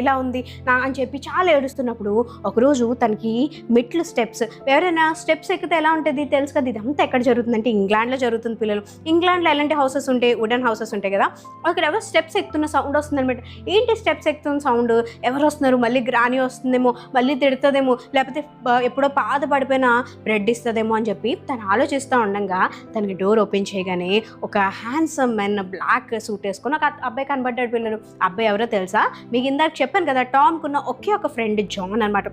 Speaker 1: ఇలా ఉంది నా అని చెప్పి చాలా ఏడుస్తున్నప్పుడు ఒకరోజు తనకి మెట్లు స్టెప్స్, ఎవరైనా స్టెప్స్ ఎక్కితే ఎలా ఉంటుంది తెలుసు కదా, ఇదంతా ఎక్కడ జరుగుతుందంటే ఇంగ్లాండ్లో జరుగుతుంది పిల్లలు. ఇంగ్లాండ్లో ఎలాంటి హౌసెస్ ఉంటాయి, వుడెన్ హౌసెస్ ఉంటాయి కదా, అక్కడ ఎవరు స్టెప్స్ ఎక్కుతున్న సౌండ్ వస్తుంది అనమాట. ఏంటి స్టెప్స్ ఎక్కుతున్న సౌండ్, ఎవరు వస్తున్నారు, మళ్ళీ గ్రానీ వస్తుందేమో, మళ్ళీ తిడుతుందేమో, లేకపోతే ఎప్పుడో పాత పడిపోయిన బ్రెడ్ ఇస్తుందేమో అని చెప్పి తను ఆలోచిస్తూ ఉండగా తనకి డోర్ ఓపెన్ చేయగానే ఒక హ్యాండ్సమ్ మెన్ బ్లాక్ సూట్ వేసుకొని ఒక అబ్బాయి కనబడ్డాడు పిల్లలు. అబ్బాయి ఎవరో తెలుసా, మీకు ఇందాక చెప్పాను కదా టామ్కున్న ఒకే ఒక ఫ్రెండ్ జాన్ అనమాట.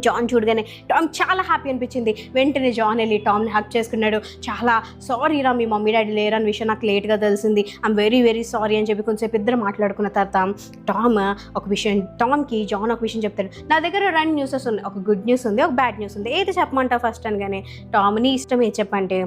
Speaker 1: జాన్ చూడగానే టామ్ చాలా హ్యాపీ అనిపించింది. వెంటనే జాన్ వెళ్ళి టామ్ని హక్ చేసుకున్నాడు. చాలా సారీ రా, మీ మమ్మీ డాడీ లేరని విషయం నాకు లేట్గా తెలిసింది, ఐఎమ్ వెరీ వెరీ సారీ అని చెప్పి కొంచెంసేపు ఇద్దరు మాట్లాడుకున్న తర్వాత టామ్కి జాన్ ఒక విషయం చెప్తాడు. నా దగ్గర 2 న్యూసెస్ ఉన్నాయి, ఒక గుడ్ న్యూస్ ఉంది, ఒక బ్యాడ్ న్యూస్ ఉంది, ఏది చెప్పమంటావు ఫస్ట్ అనగానే టామ్ని ఇష్టం ఏది చెప్పంటే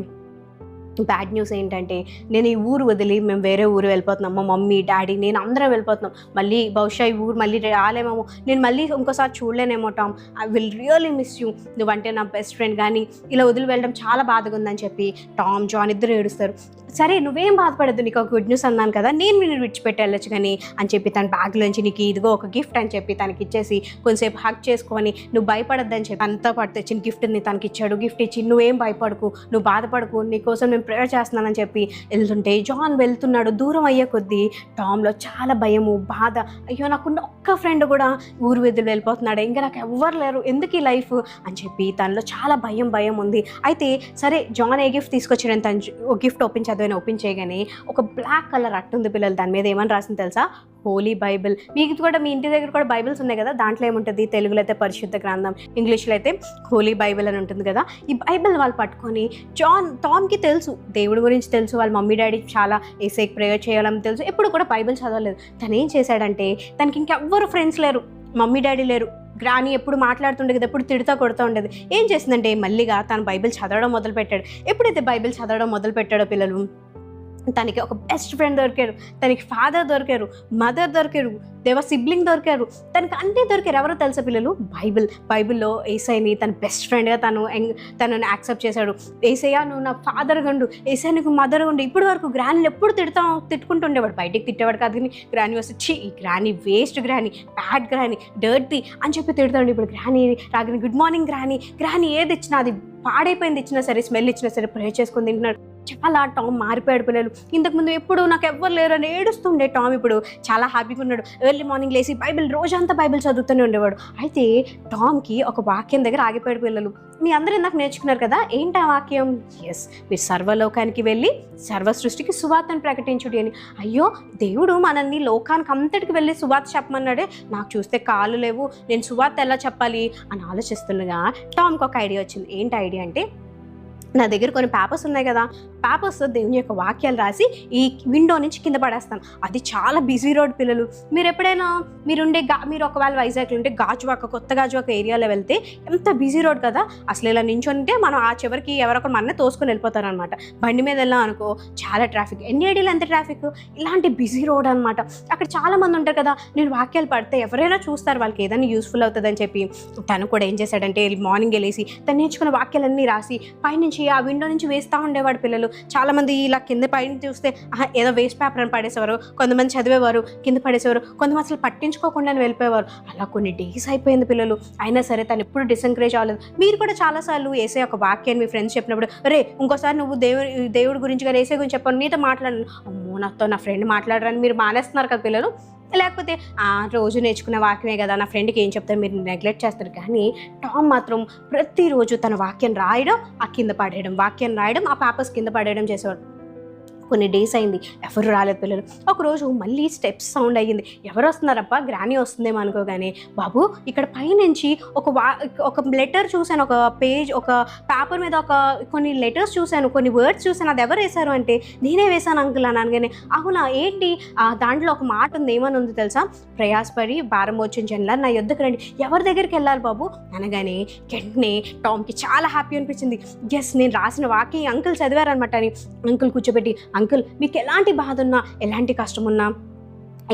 Speaker 1: బ్యాడ్ న్యూస్ ఏంటంటే నేను ఈ ఊరు వదిలి మేము వేరే ఊరు వెళ్ళిపోతున్నాం, మా మమ్మీ డాడీ నేను అందరం వెళ్ళిపోతున్నాం, మళ్ళీ బహుశా ఈ ఊరు మళ్ళీ రాలేమేమో, నేను మళ్ళీ ఇంకోసారి చూడలేనేమో Tom, I will really miss you, నువ్వంటే నా బెస్ట్ ఫ్రెండ్, కానీ ఇలా వదిలి వెళ్ళడం చాలా బాధగా ఉందని చెప్పి టామ్ జాన్ ఇద్దరు ఏడుస్తారు. సరే నువ్వేం బాధపడద్దు, నీకు ఒక గుడ్ న్యూస్ అన్నాను కదా, నేను నిన్ను విడిచిపెట్టి వెళ్ళొచ్చు కానీ అని చెప్పి తన బ్యాగ్లోంచి నీకు ఇదిగో ఒక గిఫ్ట్ అని చెప్పి తనకి ఇచ్చేసి కొంచెంసేపు హగ్ చేసుకొని నువ్వు భయపడద్దని చెప్పి అంతా పాటు తెచ్చిన గిఫ్ట్ని తనకి ఇచ్చాడు. గిఫ్ట్ ఇచ్చి నువ్వేం భయపడకు, నువ్వు బాధపడకు, నీకోసం నేను ప్రేయర్ చేస్తున్నానని చెప్పి వెళ్తుంటే జాన్ వెళ్తున్నాడు. దూరం అయ్యే కొద్దీ టామ్లో చాలా భయము, బాధ. అయ్యో నాకున్న ఒక్క ఫ్రెండ్ కూడా ఊరు వెదులు వెళ్ళిపోతున్నాడు, ఇంకా నాకు ఎవ్వరు లేరు, ఎందుకు ఈ లైఫ్ అని చెప్పి తనలో చాలా భయం ఉంది. అయితే సరే జాన్ ఏ గిఫ్ట్ తీసుకొచ్చాడని తను గిఫ్ట్ ఓపెన్ చేద్దామని ఓపెన్ చేయగానే ఒక బ్లాక్ కలర్ అట్టుంది పిల్లలు. దాని మీద ఏమని రాసింది తెలుసా? హోలీ బైబిల్. మీకు కూడా మీ ఇంటి దగ్గర కూడా బైబిల్స్ ఉన్నాయి కదా, దాంట్లో ఏముంటుంది? తెలుగులో అయితే పరిశుద్ధ గ్రంథం, ఇంగ్లీష్లో అయితే హోలీ బైబిల్ అని ఉంటుంది కదా. ఈ బైబిల్ వాళ్ళు పట్టుకొని టామ్కి తెలుసు, దేవుడి గురించి తెలుసు, వాళ్ళ మమ్మీ డాడీ చాలా ఏసేకి ప్రేయర్ చేయాలని తెలుసు, ఎప్పుడు కూడా బైబిల్ చదవలేదు. తను ఏం చేశాడంటే తనకి ఇంకెవ్వరు ఫ్రెండ్స్ లేరు, మమ్మీ డాడీ లేరు, గ్రాని ఎప్పుడు మాట్లాడుతుండే కదా, ఎప్పుడు తిడుతూ కొడుతూ ఉండేది. ఏం చేసిందంటే మళ్ళీగా తను బైబిల్ చదవడం మొదలుపెట్టాడు. ఎప్పుడైతే బైబిల్ చదవడం మొదలుపెట్టాడో పిల్లలు తనకి ఒక బెస్ట్ ఫ్రెండ్ దొరికారు, తనకి ఫాదర్ దొరికారు, మదర్ దొరికారు, సిబ్లింగ్ దొరికారు, తనకి అన్నీ దొరికారు. ఎవరో తెలుసా పిల్లలు? బైబిల్లో ఏసైని తన బెస్ట్ ఫ్రెండ్గా తనని యాక్సెప్ట్ చేశాడు. ఏసయ్య నువ్వు నా ఫాదర్ గండు, ఏసయ్య నీకు మదర్ గండు. ఇప్పటి వరకు గ్రానీని ఎప్పుడు తిట్టుకుంటుండేవాడు, బయటికి తిట్టేవాడు కాదు, కానీ గ్రానీ వస్తే ఈ granny waste, granny bad, granny dirty అని చెప్పి తిడతాడు. ఇప్పుడు గ్రానీ రాగానే గుడ్ మార్నింగ్ గ్రానీ ఏది ఇచ్చినా, అది పాడైపోయింది ఇచ్చినా సరే, స్మెల్ ఇచ్చినా సరే ప్రే చేసుకొని తింటున్నాడు. చాలా టామ్ మారిపోయాడు పిల్లలు. ఇంతకుముందు ఎప్పుడు నాకు ఎవ్వరు లేరు అని ఏడుస్తుండే టామ్ ఇప్పుడు చాలా హ్యాపీగా ఉన్నాడు. ఎర్లీ మార్నింగ్ లేసి బైబిల్ రోజంతా బైబిల్ చదువుతూనే ఉండేవాడు. అయితే టామ్కి ఒక వాక్యం దగ్గర ఆగిపోయాడు పిల్లలు. మీ అందరూ ఇందాక నేర్చుకున్నారు కదా, ఏంటి ఆ వాక్యం? ఎస్, మీరు సర్వలోకానికి వెళ్ళి సర్వ సృష్టికి సువార్తను ప్రకటించుడి అని. అయ్యో దేవుడు మనల్ని లోకానికి అంతటికి వెళ్ళి సువార్త చెప్పమన్నాడే, నాకు చూస్తే కాళ్ళు లేవు, నేను సువార్త ఎలా చెప్పాలి అని ఆలోచిస్తుండగా టామ్కి ఒక ఐడియా వచ్చింది. ఏంటి ఐడియా అంటే, నా దగ్గర కొన్ని పేపర్స్ ఉన్నాయి కదా, పేపర్స్ దేవుని యొక్క వాక్యాలు రాసి ఈ విండో నుంచి కింద పడేస్తాను. అది చాలా బిజీ రోడ్ పిల్లలు. మీరు ఎప్పుడైనా మీరు ఒకవేళ వైజాగ్లో ఉంటే కొత్త గాజువాక ఏరియాలో వెళ్తే ఎంత బిజీ రోడ్ కదా, అసలు ఇలా నించుంటే మనం ఆ చివరికి ఎవరొకరు మన తోసుకొని వెళ్ళిపోతారు అనమాట. బండి మీద వెళ్ళాం అనుకో చాలా ట్రాఫిక్, ఎన్ఏడీలో ఎంత ట్రాఫిక్, ఇలాంటి బిజీ రోడ్ అనమాట. అక్కడ చాలా మంది ఉంటారు కదా, నేను వాక్యాలు పడితే ఎవరైనా చూస్తారు, వాళ్ళకి ఏదైనా యూస్ఫుల్ అవుతుందని చెప్పి తను కూడా ఏం చేశాడంటే మార్నింగ్ వెళ్ళేసి తను నేర్చుకున్న వాక్యాలన్నీ రాసి పైనుంచి ఆ విండో నుంచి వేస్తూ ఉండేవాడు పిల్లలు. చాలామంది ఇలా కింద పైన చూస్తే ఏదో వేస్ట్ పేపర్ అని పడేసేవారు, కొంతమంది చదివేవారు కింద పడేసేవారు, కొంతమంది అసలు పట్టించుకోకుండానే వెళ్ళిపోయేవారు. అలా కొన్ని డేస్ అయిపోయింది పిల్లలు. అయినా సరే తను ఎప్పుడు డిసెంకరేజ్ అవ్వలేదు. మీరు కూడా చాలాసార్లు వేసే ఒక వాక్యాన్ని మీ ఫ్రెండ్స్ చెప్పినప్పుడు, రే ఇంకోసారి నువ్వు దేవుడి గురించి కానీ వేసే గురించి చెప్పాను, నీతో మాట్లాడను, అమ్మో నాతో నా ఫ్రెండ్ మాట్లాడరని మీరు మానేస్తున్నారు కదా పిల్లలు. లేకపోతే రోజు నేర్చుకున్న వాక్యమే కదా, నా ఫ్రెండ్కి ఏం చెప్తారు మీరు నెగ్లెక్ట్ చేస్తారు. కానీ టామ్ మాత్రం ప్రతిరోజు తన వాక్యం రాయడం, ఆ కింద పడేయడం, వాక్యం రాయడం, ఆ పేపర్స్ కింద పడేయడం చేసేవాడు. కొన్ని డేస్ అయింది, ఎవరు రాలేదు పిల్లలు. ఒకరోజు మళ్ళీ స్టెప్స్ సౌండ్ అయ్యింది. ఎవరు వస్తున్నారప్ప, గ్రానీ వస్తుందేమో అనుకోగానే, బాబు ఇక్కడ పైనుంచి ఒక లెటర్ చూశాను, ఒక పేపర్ మీద కొన్ని లెటర్స్ చూశాను, కొన్ని వర్డ్స్ చూశాను, అది ఎవరు వేశారు అంటే, నేనే వేశాను అంకుల్ అని అనగానే, అవునా ఏంటి, దాంట్లో ఒక మాట ఉంది, ఏమని ఉంది తెలుసా? ప్రయాసపడి భారం వచ్చిన జన్ల నా యొద్దకు రండి. ఎవరి దగ్గరికి వెళ్ళాలి బాబు అనగానే వెంటనే టామ్కి చాలా హ్యాపీ అనిపించింది. ఎస్, నేను రాసిన వాక్యం అంకుల్ చదివారనమాట అని అంకుల్ కూర్చోబెట్టి, అంకుల్ మీకు ఎలాంటి బాధ ఉన్నా, ఎలాంటి కష్టం ఉన్నా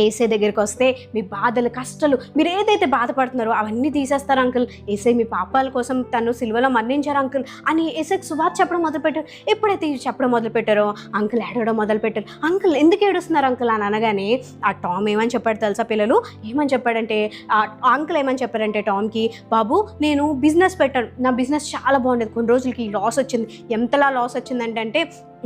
Speaker 1: ఏసై దగ్గరికి వస్తే మీ బాధలు, కష్టాలు, మీరు ఏదైతే బాధపడుతున్నారో అవన్నీ తీసేస్తారు అంకుల్. ఏసై మీ పాపాల కోసం తను సిలువలో మరణించారు అంకుల్ అని ఏసైకి సువార్త చెప్పడం మొదలుపెట్టారు. ఎప్పుడైతే చెప్పడం మొదలుపెట్టారో అంకుల్ ఏడవడం మొదలుపెట్టారు. అంకుల్ ఎందుకు ఏడుస్తున్నారు అంకుల్ అని అనగానే ఆ టామ్ ఏమని చెప్పాడు తెలుసా పిల్లలు? ఏమని చెప్పాడంటే, అంకుల్ ఏమని చెప్పారంటే టామ్కి, బాబు నేను బిజినెస్ పెట్టాను, నా బిజినెస్ చాలా బాగుండేది, కొన్ని రోజులకి లాస్ వచ్చింది. ఎంతలా లాస్ వచ్చిందంటే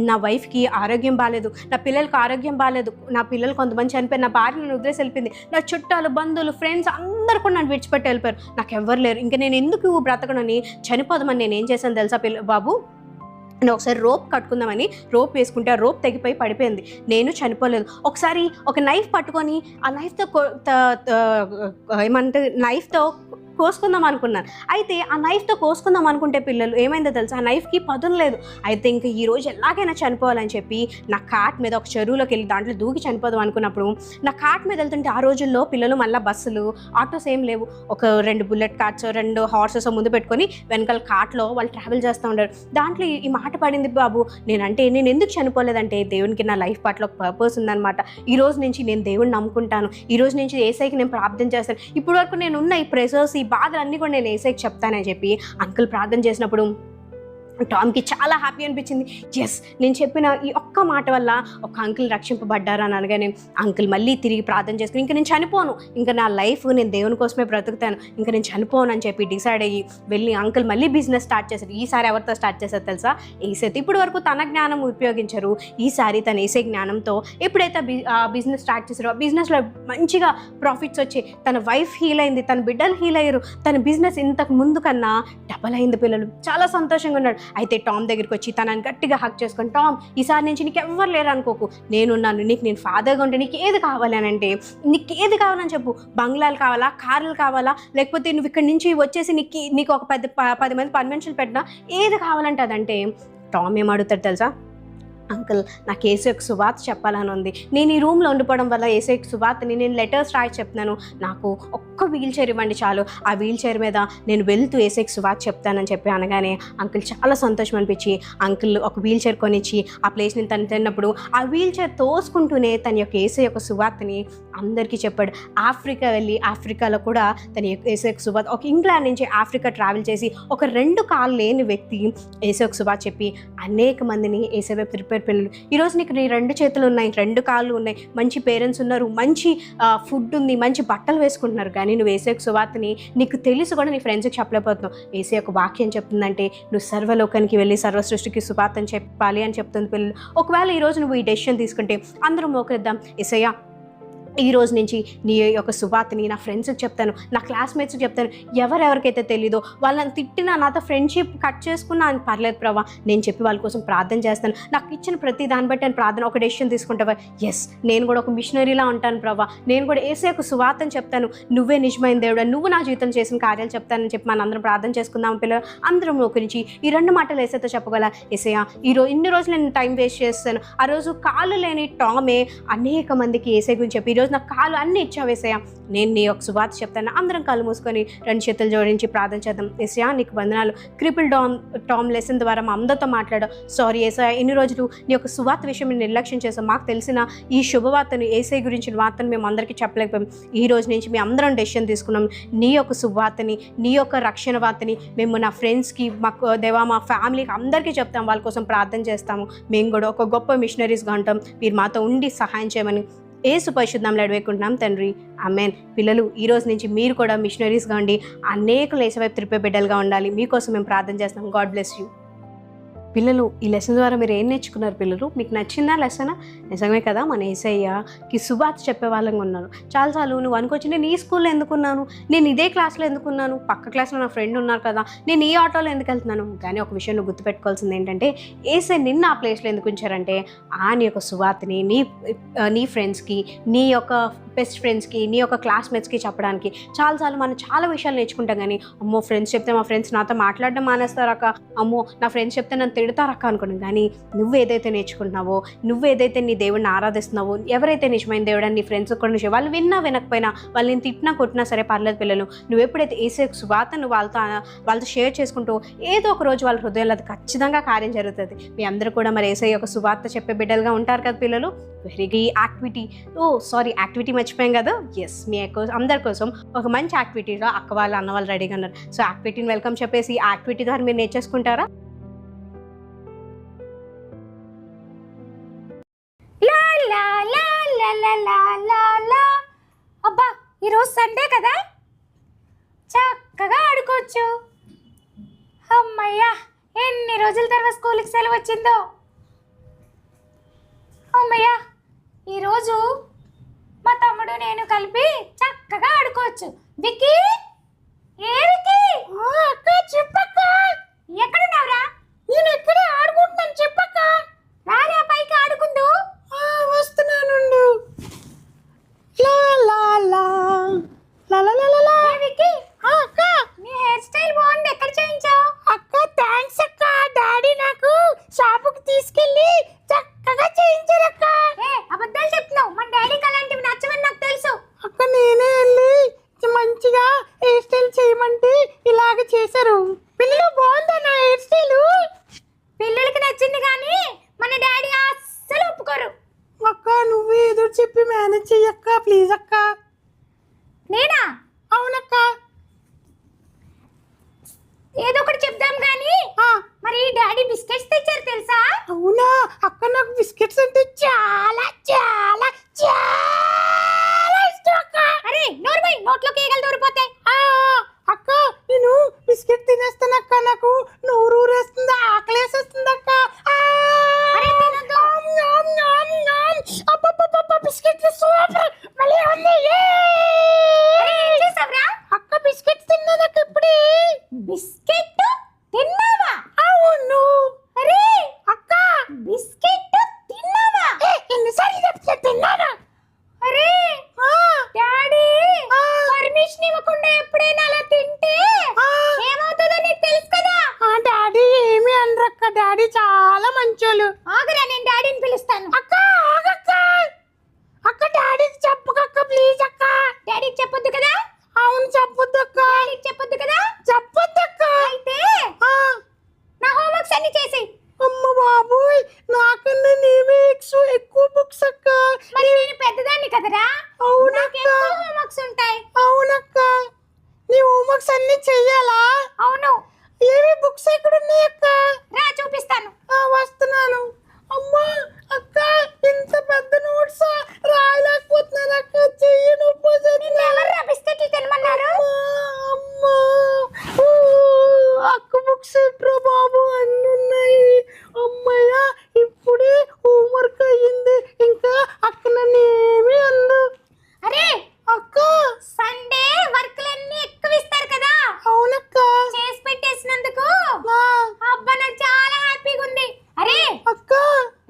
Speaker 1: నా వైఫ్కి ఆరోగ్యం బాగాలేదు, నా పిల్లలకి ఆరోగ్యం బాగాలేదు, నా పిల్లలు కొంతమంది చనిపోయారు, నా భార్య నన్ను వదిలేసి వెళ్ళిపోయింది, నా చుట్టాలు, బంధువులు, ఫ్రెండ్స్ అందరూ కూడా నన్ను విడిచిపెట్టి వెళ్ళిపోయారు, నాకు ఎవ్వరు లేరు, ఇంకా నేను ఎందుకు బ్రతకనని చనిపోదామని నేను ఏం చేశాను తెలుసా బాబు? నేను ఒకసారి రోప్ కట్టుకుందామని రోప్ వేసుకుంటే ఆ రోప్ తెగిపోయి పడిపోయింది, నేను చనిపోలేదు. ఒకసారి ఒక నైఫ్ పట్టుకొని ఆ నైఫ్తో కోసుకుందాం అనుకున్నాను. అయితే ఆ నైఫ్తో కోసుకుందాం అనుకుంటే పిల్లలు ఏమైందో తెలుసా, ఆ నైఫ్కి పదును లేదు. అయితే ఇంకా ఈరోజు ఎలాగైనా చనిపోవాలని చెప్పి నా కార్ట్ మీద ఒక చెరువులోకి వెళ్ళి దాంట్లో దూకి చనిపోదాం అనుకున్నప్పుడు నా కార్ట్ మీద వెళ్తుంటే, ఆ రోజుల్లో పిల్లలు మళ్ళీ బస్సులు, ఆటోస్ ఏం లేవు, ఒక 2 బుల్లెట్ కార్ట్స్, 2 హార్సెస్ ముందు పెట్టుకొని వెనకాల కార్ట్లో వాళ్ళు ట్రావెల్ చేస్తూ ఉంటారు. దాంట్లో ఈ మాట పడింది బాబు, నేను ఎందుకు చనిపోలేదంటే, దేవునికి నా లైఫ్ పట్ల ఒక పర్పస్ ఉందన్నమాట. ఈ రోజు నుంచి నేను దేవుడిని నమ్ముకుంటాను, ఈ రోజు నుంచి యేసయ్యకి నేను ప్రార్థన చేస్తాను, ఇప్పటి వరకు నేను ఉన్న ఈ ప్రెషర్స్, ఈ బాధలన్నీ కూడా నేను యేసయ్యకి చెప్తానని చెప్పి అంకుల్ ప్రార్థన చేసినప్పుడు టామ్కి చాలా హ్యాపీ అనిపించింది. ఎస్, నేను చెప్పిన ఈ ఒక్క మాట వల్ల ఒక అంకుల్ రక్షింపబడ్డారు అని అనగానే అంకుల్ మళ్ళీ తిరిగి ప్రార్థన చేసుకుని ఇంకా నేను చనిపోను, ఇంకా నా లైఫ్ నేను దేవుని కోసమే బ్రతుకుతాను, ఇంకా నేను చనిపోను అని చెప్పి డిసైడ్ అయ్యి వెళ్ళి అంకుల్ మళ్ళీ బిజినెస్ స్టార్ట్ చేశారు. ఈసారి ఎవరితో స్టార్ట్ చేశారు తెలుసా? ఏసైతే. ఇప్పుడు వరకు తన జ్ఞానం ఉపయోగించారు, ఈసారి తన ఏసే జ్ఞానంతో ఎప్పుడైతే బిజినెస్ స్టార్ట్ చేశారో ఆ బిజినెస్లో మంచిగా ప్రాఫిట్స్ వచ్చి తన వైఫ్ హీల్ అయింది, తన బిడ్డలు హీల్ అయ్యారు, తన బిజినెస్ ఇంతకు ముందు కన్నా డబల్ అయింది. పిల్లలు చాలా సంతోషంగా ఉన్నాడు. అయితే టామ్ దగ్గరికి వచ్చి తనని గట్టిగా హక్ చేసుకొని, టామ్ ఈసారి నుంచి నీకు ఎవరు లేరు అనుకోకు, నేనున్నాను, నీకు నేను ఫాదర్గా ఉంటే నీకు ఏది కావాలి అని అంటే నీకు ఏది కావాలని చెప్పు, బంగ్లాలు కావాలా, కార్లు కావాలా, లేకపోతే నువ్వు ఇక్కడి నుంచి వచ్చేసి నీకు ఒక 10 మంది పని మనుషులు పెట్టినా ఏది కావాలంటే అదంటే టామ్ ఏం అడుగుతాడు తెలుసా? అంకుల్ నాకు ఏసైకి సువార్త చెప్పాలని ఉంది, నేను ఈ రూమ్లో ఉండిపోవడం వల్ల ఏసైకి సువార్తని నేను లెటర్స్ రాయి చెప్తున్నాను, నాకు ఒక్క వీల్ చైర్ ఇవ్వండి చాలు, ఆ వీల్ చైర్ మీద నేను వెళ్తూ ఏసైకి సువార్త చెప్తానని చెప్పి అనగానే అంకుల్ చాలా సంతోషం అనిపించి అంకుల్ ఒక వీల్ చైర్ కొనిచ్చి ఆ ప్లేస్ని తను తిన్నప్పుడు ఆ వీల్ చైర్ తోసుకుంటూనే తన యొక్క ఏసై యొక్క సువార్తని అందరికీ చెప్పాడు. ఆఫ్రికా వెళ్ళి ఆఫ్రికాలో కూడా తన ఏసై యొక్క సువార్త, ఒక ఇంగ్లాండ్ నుంచి ఆఫ్రికా ట్రావెల్ చేసి ఒక 2 కాళ్ళు లేని వ్యక్తి ఏసై యొక్క సువార్త చెప్పి అనేక మందిని ఏసై వైపు తిరిపారు. పిల్లలు ఈరోజు నీకు నీ 2 చేతులు ఉన్నాయి, 2 కాళ్ళు ఉన్నాయి, మంచి పేరెంట్స్ ఉన్నారు, మంచి ఫుడ్ ఉంది, మంచి బట్టలు వేసుకుంటున్నారు, కానీ నువ్వు ఏసై యొక్క సువార్తని నీకు తెలుసు కూడా నీ ఫ్రెండ్స్కి చెప్పలేకపోతున్నావు. ఏసై యొక్క వాక్యం చెప్తుందంటే నువ్వు సర్వలోకానికి వెళ్ళి సర్వ సృష్టికి సువార్తని చెప్పాలి అని చెప్తుంది పిల్లలు. ఒకవేళ ఈరోజు నువ్వు ఈ డెసిషన్ తీసుకుంటే అందరం మోకరిద్దాం, ఏసయ్యా ఈ రోజు నుంచి నీ యొక్క సువార్తని నా ఫ్రెండ్స్కి చెప్తాను, నా క్లాస్మేట్స్కి చెప్తాను, ఎవరెవరికైతే తెలీదో వాళ్ళని తిట్టినా నాతో ఫ్రెండ్షిప్ కట్ చేసుకున్నా అని పర్లేదు ప్రభా, నేను చెప్పి వాళ్ళ కోసం ప్రార్థన చేస్తాను, నాకు ఇచ్చిన ప్రతి దాన్ని బట్టి నేను ప్రార్థన ఒక డెసిషన్ తీసుకుంటావా? ఎస్, నేను కూడా ఒక మిషనరీలా ఉంటాను ప్రభా, నేను కూడా ఏసై యొక్క సువార్తని చెప్తాను, నువ్వే నిజమైన దేవుడు, నువ్వు నా జీవితం చేసిన కార్యాలు చెప్తానని చెప్పి మనం అందరం ప్రార్థన చేసుకుందాం. పిల్లలు అందరం గురించి ఈ 2 మాటలు ఏసైతో చెప్పగల, ఏసయ్యా ఇన్ని రోజులు నేను టైం వేస్ట్ చేస్తాను, ఆ రోజు కాళ్ళు లేని టామే అనేక మందికి ఏసై గురించి చెప్పి నాకు కాలు అన్ని ఇచ్చావేసయ్యా, నేను నీ యొక్క సువార్త చెప్తాను. అందరం కాళ్ళు మూసుకొని 2 చేతులు జోడించి ప్రార్థన చేద్దాం. ఏసయ్యా నీకు వందనాలు, క్రిపుల్ టామ్ లెసన్ ద్వారా మా అందరితో మాట్లాడావు. సారీ ఏసయ్యా, ఇన్ని రోజులు నీ యొక్క సువార్త విషయం మేము నిర్లక్ష్యం చేసాం, మాకు తెలిసిన ఈ శుభవార్తను ఏసై గురించిన వార్తను మేము అందరికీ చెప్పలేకపోయాం. ఈ రోజు నుంచి మేము అందరం డెసిషన్ తీసుకున్నాం, నీ యొక్క సువార్తని, నీ యొక్క రక్షణ వార్తని మేము నా ఫ్రెండ్స్కి, మాకు దేవా మా ఫ్యామిలీకి అందరికీ చెప్తాం, వాళ్ళ కోసం ప్రార్థన చేస్తాము, మేము కూడా ఒక గొప్ప మిషనరీస్గా ఉంటాం, మీరు మాతో ఉండి సహాయం చేయమని యేసు పరిశుద్ధంలో అడివేకుంటున్నాం తండ్రి, ఆమేన్. పిల్లలు ఈ రోజు నుంచి మీరు కూడా మిషనరీస్గా ఉండి అనేక యేసు వైపు త్రిప్పే బిడ్డలుగా ఉండాలి, మీకోసం మేము ప్రార్థన చేస్తాం. God bless you. పిల్లలు ఈ లెసన్ ద్వారా మీరు ఏం నేర్చుకున్నారు? పిల్లలు మీకు నచ్చిందా లెసన్? నిజమే కదా, మన యేసయ్యకి సువార్త చెప్పే వాళ్ళంగా ఉన్నారు. చాలాసార్లు నువ్వు అనుకోవచ్చు, నేను ఈ స్కూల్లో ఎందుకున్నాను, నేను ఇదే క్లాస్లో ఎందుకున్నాను, పక్క క్లాస్లో నా ఫ్రెండ్ ఉన్నారు కదా, నేను ఈ ఆటోలో ఎందుకు వెళ్తున్నాను. కానీ ఒక విషయం నువ్వు గుర్తుపెట్టుకోవాల్సింది ఏంటంటే, యేసయ్య నిన్న ఆ ప్లేస్లో ఎందుకు ఉంచారంటే నీ యొక్క సువార్తని నీ ఫ్రెండ్స్కి, నీ యొక్క బెస్ట్ ఫ్రెండ్స్కి, నీ యొక్క క్లాస్మేట్స్కి చెప్పడానికి. చాలాసార్లు మనం చాలా విషయాలు నేర్చుకుంటాం, కానీ అమ్మో ఫ్రెండ్స్ చెప్తే మా ఫ్రెండ్స్ నాతో మాట్లాడడం మానేస్తారక్క, అమ్మో నా ఫ్రెండ్స్ చెప్తే నన్ను తిడతారక్క అనుకున్నాను. కానీ నువ్వేదైతే నేర్చుకుంటున్నావో, నువ్వేదైతే నీ దేవుడిని ఆరాధిస్తున్నావో, ఎవరైతే నిజమైన దేవుడు అని నీ ఫ్రెండ్స్ కూడా నిజం, వాళ్ళు విన్నా వినకపోయినా, వాళ్ళు నేను తిట్టినా కొట్టినా సరే పర్లేదు పిల్లలు, నువ్వు ఎప్పుడైతే యేసయ్య సువార్తను వాళ్ళతో షేర్ చేసుకుంటూ ఏదో ఒక రోజు వాళ్ళ హృదయంలో అది ఖచ్చితంగా కార్యం జరుగుతుంది. మీ అందరూ కూడా మరి యేసయ్య యొక్క సువార్త చెప్పే బిడ్డలుగా ఉంటారు కదా పిల్లలు. వెరీ యాక్టివిటీ మర్చిపోయాం కదా. ఎస్, మీ అందరి కోసం ఒక మంచి యాక్టివిటీలో అక్క వాళ్ళు అన్న వాళ్ళు రెడీగా ఉన్నారు. సో యాక్టివిటీని వెల్కమ్ చెప్పేసి యాక్టివిటీ ద్వారా మీరు నేర్చేసుకుంటారా?
Speaker 2: అబ్బా ఈరోజు సండే కదా, చక్కగా ఆడుకోవచ్చు. అమ్మయ్యా, ఎన్ని రోజుల తర్వాత స్కూల్కి సెలవు వచ్చిందో. అమ్మయ్యా, ఈరోజు మా తమ్ముడు నేను కలిపి చక్కగా ఆడుకోవచ్చు. విక్కీ, ఏ విక్కీ? అక్క చెప్పక్క. ఎక్కడున్నావురా? నేను ఎక్కడే ఆడుకుంటున్నాను, చెప్పక్క. రారా పైకి ఆడుకుందు. వస్తున్నాను. అక్క నీ హెయిర్ స్టైల్ బాగుంది, ఎక్కడ చేయించావు? అక్క థ్యాంక్స్ అక్క, డాడీ నాకు షాపుకి తీసుకెళ్ళి చక్కగా చేయించారక్క. అబద్ధాలు చెప్తున్నావు, మన డాడీకి అలాంటివి నచ్చవని నాకు తెలుసు. అక్క నేనే వెళ్ళి మంచిగా
Speaker 1: నోట్లోకి ఈగలు దూరిపోతాయి.
Speaker 5: అక్క నేను బిస్కెట్ తినేస్తానక్క, నాకు నోరు ఊరేస్తుంది, ఆకలేసేస్తుంది అక్క. బిస్కెట్ సూపర్ మళ్ళీ ఉంది. అక్క బిస్కెట్ తిన్నానక్క ఇప్పుడే.
Speaker 1: బిస్కెట్ తిన్నావా?
Speaker 5: అవును.
Speaker 1: అరే
Speaker 5: అక్క
Speaker 1: బిస్కెట్ తిన్నావా?
Speaker 5: ఎన్నిసార్లు చెప్తే తిన్నాను.
Speaker 1: అరే డాడీ పర్మిషన్ ఇవ్వకుండా ఎప్పుడైనా అలా తింటే ఏమవుతుందో నీకు తెలుసు కదా.
Speaker 5: డాడీ ఏమి అనరక్క, డాడీ చాలా మంచోళ్ళు.
Speaker 1: ఆగరా, నేను డాడీని పిలుస్తాను.
Speaker 5: అక్క ఆగక్క, అక్క డాడీకి చెప్పకక్క ప్లీజ్ అక్క.
Speaker 1: డాడీకి చెప్పొద్దు కదా?
Speaker 5: అవును చెప్పొద్దక్క.
Speaker 1: డాడీకి చెప్పొద్దు కదా?
Speaker 5: చెప్పొద్దక్క.
Speaker 1: అయితే నా హోంవర్క్స్ అన్ని చేసేయ్.
Speaker 5: అమ్మ బాబోయ్, నాకన్నా నీవే ఎక్కువ బుక్స్ అక్క.
Speaker 1: మరి నేను పెద్దదాన్ని కదరా.
Speaker 5: అవునక్క.
Speaker 1: నాకు హోంవర్క్స్ ఉంటాయి.
Speaker 5: అవునక్క, నీ హోంవర్క్స్ అన్ని చెయ్యాలా?
Speaker 1: అవును.
Speaker 5: ఏవి బుక్స్ ఎక్కడున్నాయి అక్క?
Speaker 1: రా చూపిస్తాను.
Speaker 5: వస్తున్నాను. అమ్మా అక్క, ఇంత పెద్ద నోట్స్ రాయలేకపోతున్నాను అక్క, చెయ్యి నొప్పి.
Speaker 1: ఎవర్రా బిస్కెట్లు తినమన్నారు?
Speaker 5: అమ్మా అక్క బుక్స్ ఎట్రా బాబు, అన్ని ఉన్నాయి. అమ్మయ్య ఇప్పుడే హోంవర్క్ అయ్యింది, ఇంకా అక్క నన్ను ఏమీ అందు.
Speaker 1: అరే
Speaker 5: అక్క
Speaker 1: సండే వర్క్లన్నీ ఎక్కువ ఇస్తారు కదా.
Speaker 5: అవునక్క.
Speaker 1: చేసి పెట్టేసినందుకు
Speaker 5: ఆ,
Speaker 1: అబ్బా నాకు చాలా హ్యాపీగా ఉంది. అరే
Speaker 5: అక్క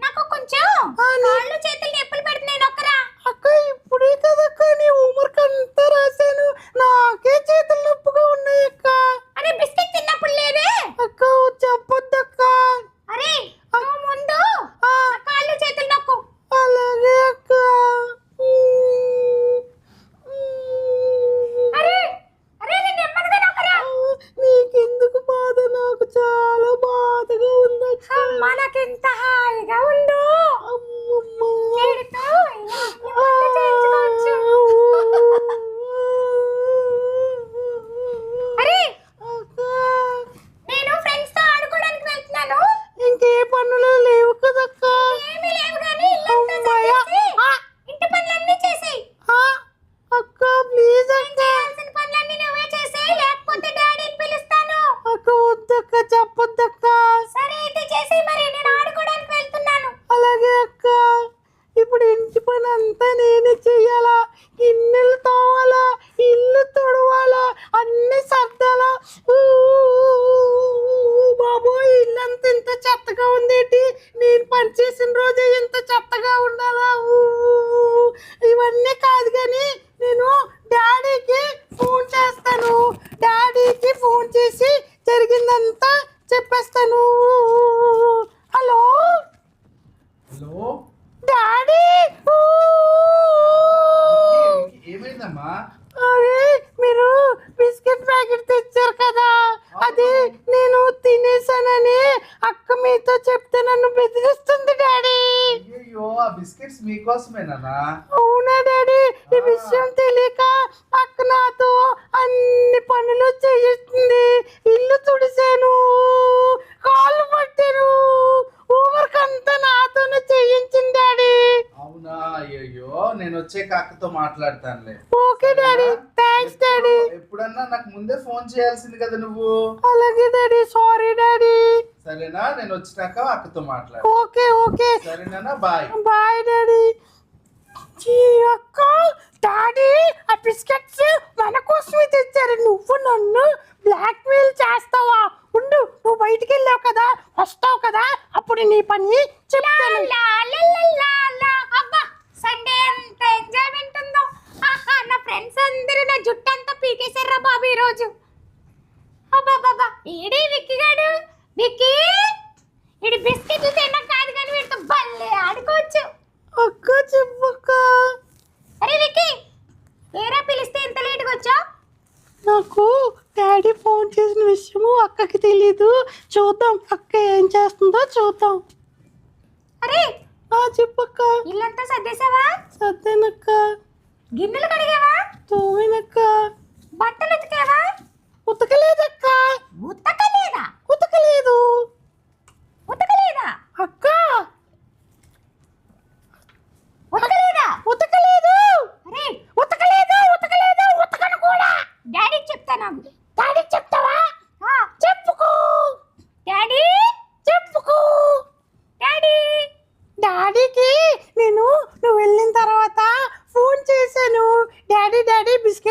Speaker 1: నాకు కొంచెం కాళ్ళు చేతులు నొప్పులు పెడుతున్నాయి, నొక్కరా.
Speaker 5: అక్క ఇప్పుడే కదక్క నీ హోంవర్క్ అంతా రాశాను, నాకే చేతులు నొప్పుగా ఉన్నాయి అక్క.
Speaker 1: అరే బిస్కెట్ తిన్నప్పుడు లేదే.
Speaker 5: అక్క చెప్పొద్దక్క.
Speaker 1: అరే నువ్వు ముందు
Speaker 5: ఆ,
Speaker 1: నా కాళ్ళు చేతులు నొక్కు.
Speaker 5: అలాగే అక్క.
Speaker 1: అరే అరే నేను నెమ్మదిగా నొక్కరా.
Speaker 5: నీకెందుకు బాధ, నాకు చాలా బాధగా ఉంది అక్క.
Speaker 1: అమ్మా నాకు ఎంత హాయిగా ఉండు.
Speaker 5: అమ్మమ్మ.
Speaker 1: వీడితో ఇలా పనులు చేయించుకోవచ్చు. అరే
Speaker 5: అక్క
Speaker 1: నేను ఫ్రెండ్స్ తో ఆడుకోవడానికి వెళ్తున్నాను.
Speaker 5: ఇంకే పనులు లేవు కదక్క.
Speaker 1: ఏమీ లేవు కానీ ఇల్లంతా
Speaker 5: అమ్మయ్య.
Speaker 1: సర్దేసి ఇంటి పనులన్నీ చేసేయ్.
Speaker 5: అక్క ప్లీజ్ అక్క.
Speaker 1: చేయాల్సిన పనులన్నీ నువ్వే చేసేయ్, లేకపోతే డాడీని పిలుస్తాను.
Speaker 5: అక్క వద్దక్క, చెప్పొద్దక్క.
Speaker 1: సరే అయితే చేసేయ్, మరి నేను ఆడుకోవడానికి వెళ్తున్నాను.
Speaker 5: అలాగే అక్క. ఇప్పుడు ఇంటి పని అంతా నేనే చెయ్యాలా, గిన్నెలు తోవాలా, ఇల్లు తుడవాలా, అన్ని సర్దాలా. బాబోయ్ ఇల్లంతా ఇంత చెత్తగా ఉందేంటి, నేను పని చేసిన రోజే ఇంత చెత్తగా ఉండాలా. ఇవన్నీ కాదు కానీ నేను డాడీకి ఫోన్ చేస్తాను, డాడీకి ఫోన్ చేసి జరిగిందంతా చెప్పేస్తాను. Hello
Speaker 6: hello
Speaker 5: daddy.
Speaker 6: ఏమైందమ్మా?
Speaker 5: అరే మీరు బిస్కెట్ ప్యాకెట్ తెచ్చారు కదా, అది నేను తినేసానని అక్క మీతో చెప్తే నన్ను బెదిరిస్తుంది డాడీ.
Speaker 6: అయ్యో ఆ బిస్కెట్స్ మీకోసమేనా?
Speaker 5: అవునా డాడీ, ఈ విషయం తెలియక అక్క నాతో అన్ని పనులు చేయిస్తుంది. ఇల్లు తుడిసాను, కాళ్ళు పట్టాను, హోంవర్క్ అంతా నాతోనే చేయించింది డాడీ.
Speaker 6: అవునా? అయ్యో నేను వచ్చే అక్కతో మాట్లాడతానులే.
Speaker 5: Okay daddy, thanks daddy.
Speaker 6: ఎప్పుడన్నా నాకు ముందే ఫోన్ చేయాల్సింది కదా నువ్వు.
Speaker 5: అలాగే డాడీ, సారీ డాడీ.
Speaker 6: సరేనా? నేను వచ్చినాక అక్కతో మాట్లాడు.
Speaker 5: ఓకే ఓకే,
Speaker 6: సరేనా? బాయ్.
Speaker 5: Bye daddy. అక్క డాడీ ఆ బిస్కెట్స్ మన కోసమే తెచ్చారు, నువ్వు నన్ను బ్లాక్ మెయిల్ చేస్తావా? ఉండు, నువ్వు బయటికి వెళ్ళావు కదా, వస్తావు కదా, అప్పుడు నీ పని చెప్తాను.
Speaker 1: అబ్బా సండే ఎంత ఎంజాయ్మెంట్ ఉందో. నా ఫ్రెండ్స్ అందరూ నా జుట్టు అంతా పీకేశారా బాబు ఈ రోజు. అబ్బాబ్బా ఈడే విక్కీ గాడు. విక్కీ ఈడి బిస్కెట్లు తినడం కాదు కానీ వీడితో భలే ఆడుకోవచ్చు.
Speaker 5: అక్క చెప్పక్క.
Speaker 1: అరే విక్కీ ఏరా పిలిస్తే ఇంత లేట్గా వచ్చావు?
Speaker 5: నాకు డాడీ ఫోన్ చేసిన విషయము అక్కకి తెలీదు, చూద్దాం అక్క ఏం చేస్తుందో చూద్దాం.
Speaker 1: అరే
Speaker 5: చెప్పక్క.
Speaker 1: ఇల్లంతా సర్దేశావా?
Speaker 5: సర్దేనక్క.
Speaker 1: గిన్నెలు కడిగావా?
Speaker 5: తోమినక్క.
Speaker 1: బట్టలు ఉతికావా?
Speaker 5: ఉతకలేదక్క.
Speaker 1: ఉతకలేదా?
Speaker 5: ఉతకలేదు.
Speaker 1: ఉతకలేదా?
Speaker 5: అక్క
Speaker 1: ఉతకలేదా?
Speaker 5: ఉతకలేదు.
Speaker 1: అరే
Speaker 5: ఉతకలేదు, ఉతకలేదు, ఉతకను కూడా.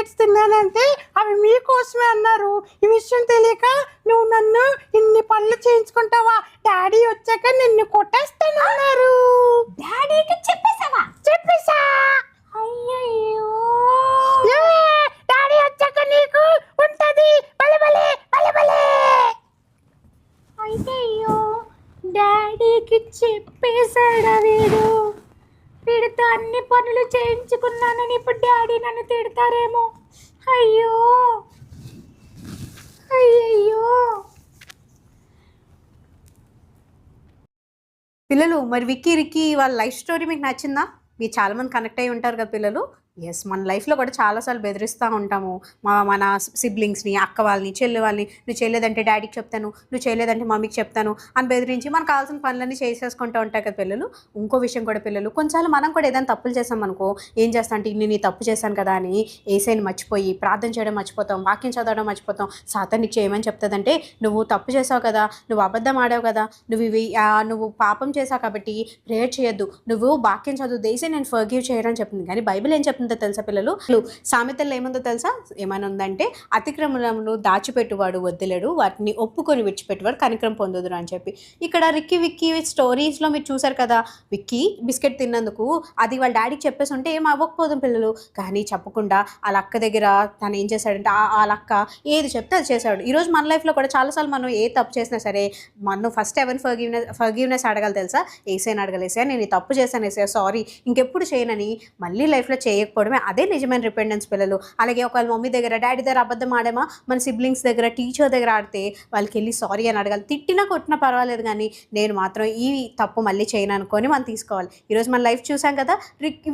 Speaker 5: బిస్కెట్స్ తిన్నానంటే అవి మీకోసమే అన్నారు. ఈ విషయం తెలియక నువ్వు నన్ను ఇన్ని పనులు చేయించుకుంటావా, డాడీ వచ్చాక నిన్ను కొట్టేస్తానన్నారు.
Speaker 1: డాడీకి చెప్పేసావా?
Speaker 5: చెప్పేసా.
Speaker 1: అయ్యయ్యో,
Speaker 5: డాడీ వచ్చాక నీకు ఉంటది బలబలే బలబలే.
Speaker 2: అయ్యయ్యో, డాడీకి చెప్పేశాడా వీడితో అన్ని పనులు చేయించుకున్నానని ఇప్పుడు డాడీ నన్ను తిడతారేమో. అయ్యో అయ్యయ్యో.
Speaker 1: పిల్లలు మరి విక్కీ రిక్కీ వాళ్ళ లైఫ్ స్టోరీ మీకు నచ్చిందా? మీరు చాలామంది కనెక్ట్ అయ్యి ఉంటారు కదా పిల్లలు. ఎస్, మన లైఫ్లో కూడా చాలాసార్లు బెదిరిస్తూ ఉంటాము మన సిబ్లింగ్స్ని, అక్క వాళ్ళని, చెల్లి వాళ్ళని. నువ్వు చేయలేదంటే డాడీకి చెప్తాను, నువ్వు చేయలేదంటే మమ్మీకి చెప్తాను అని బెదిరించి మనకు కావాల్సిన పనులన్నీ చేసేసుకుంటూ ఉంటాయి కదా పిల్లలు. ఇంకో విషయం కూడా పిల్లలు, కొన్నిసార్లు మనం కూడా ఏదైనా తప్పులు చేసామనుకో, ఏం చేస్తా అంటే నేను తప్పు చేశాను కదా అని ఏసైని మర్చిపోయి ప్రార్థన చేయడం మర్చిపోతాం, వాక్యం చదవడం మర్చిపోతాం. సాతాను నీకు చేయమని చెప్తుందంటే, నువ్వు తప్పు చేసావు కదా, నువ్వు అబద్ధం ఆడావు కదా, నువ్వు పాపం చేసావు కాబట్టి ప్రేయర్ చేయొద్దు, నువ్వు వాక్యం చదువు, దేశం నేను ఫర్గివ్ చేయరని చెప్తుంది. కానీ బైబిల్ ఏం చెప్తుంది తెలుసా పిల్లలు? సామెతల్లో ఏముందో తెలుసా? ఏమైనా ఉందంటే, అతిక్రమణములు దాచిపెట్టువాడు వదిలేడు, వాటిని ఒప్పుకొని విడిచిపెట్టువాడు కనికరం పొందుదురు అని చెప్పి. ఇక్కడ విక్కీ స్టోరీస్లో మీరు చూసారు కదా, విక్కీ బిస్కెట్ తిన్నందుకు అది వాళ్ళ డాడీకి చెప్పేసి ఉంటే ఏం అవ్వకపోదాం పిల్లలు. కానీ చెప్పకుండా వాళ్ళ అక్క దగ్గర తను ఏం చేశాడంటే, వాళ్ళ అక్క ఏది చెప్తే అది చేశాడు. ఈరోజు మన లైఫ్లో కూడా చాలాసార్లు మనం ఏ తప్పు చేసినా సరే, మనం ఫస్ట్ ఎవరిని ఫర్గివ్నెస్ అడగాలి తెలుసా? ఏసైని అడగాలి. ఏసయ్యా నేను ఈ తప్పు చేశాను, ఏసయ్యా సారీ, ఇంకెప్పుడు చేయనని మళ్ళీ లైఫ్లో చేయకపోవడమే అదే నిజమైన రిపెండెన్స్ పిల్లలు. అలాగే ఒకవేళ మమ్మీ దగ్గర, డాడీ దగ్గర అబద్ధం ఆడామా, మన సిబ్లింగ్స్ దగ్గర, టీచర్ దగ్గర ఆడితే వాళ్ళకి వెళ్ళి సారీ అని అడగాలి. తిట్టినా కొట్టినా పర్వాలేదు, కానీ నేను మాత్రం ఈ తప్పు మళ్ళీ చేయను అనుకొని మనం తీసుకోవాలి. ఈరోజు మన లైఫ్ చూసాం కదా,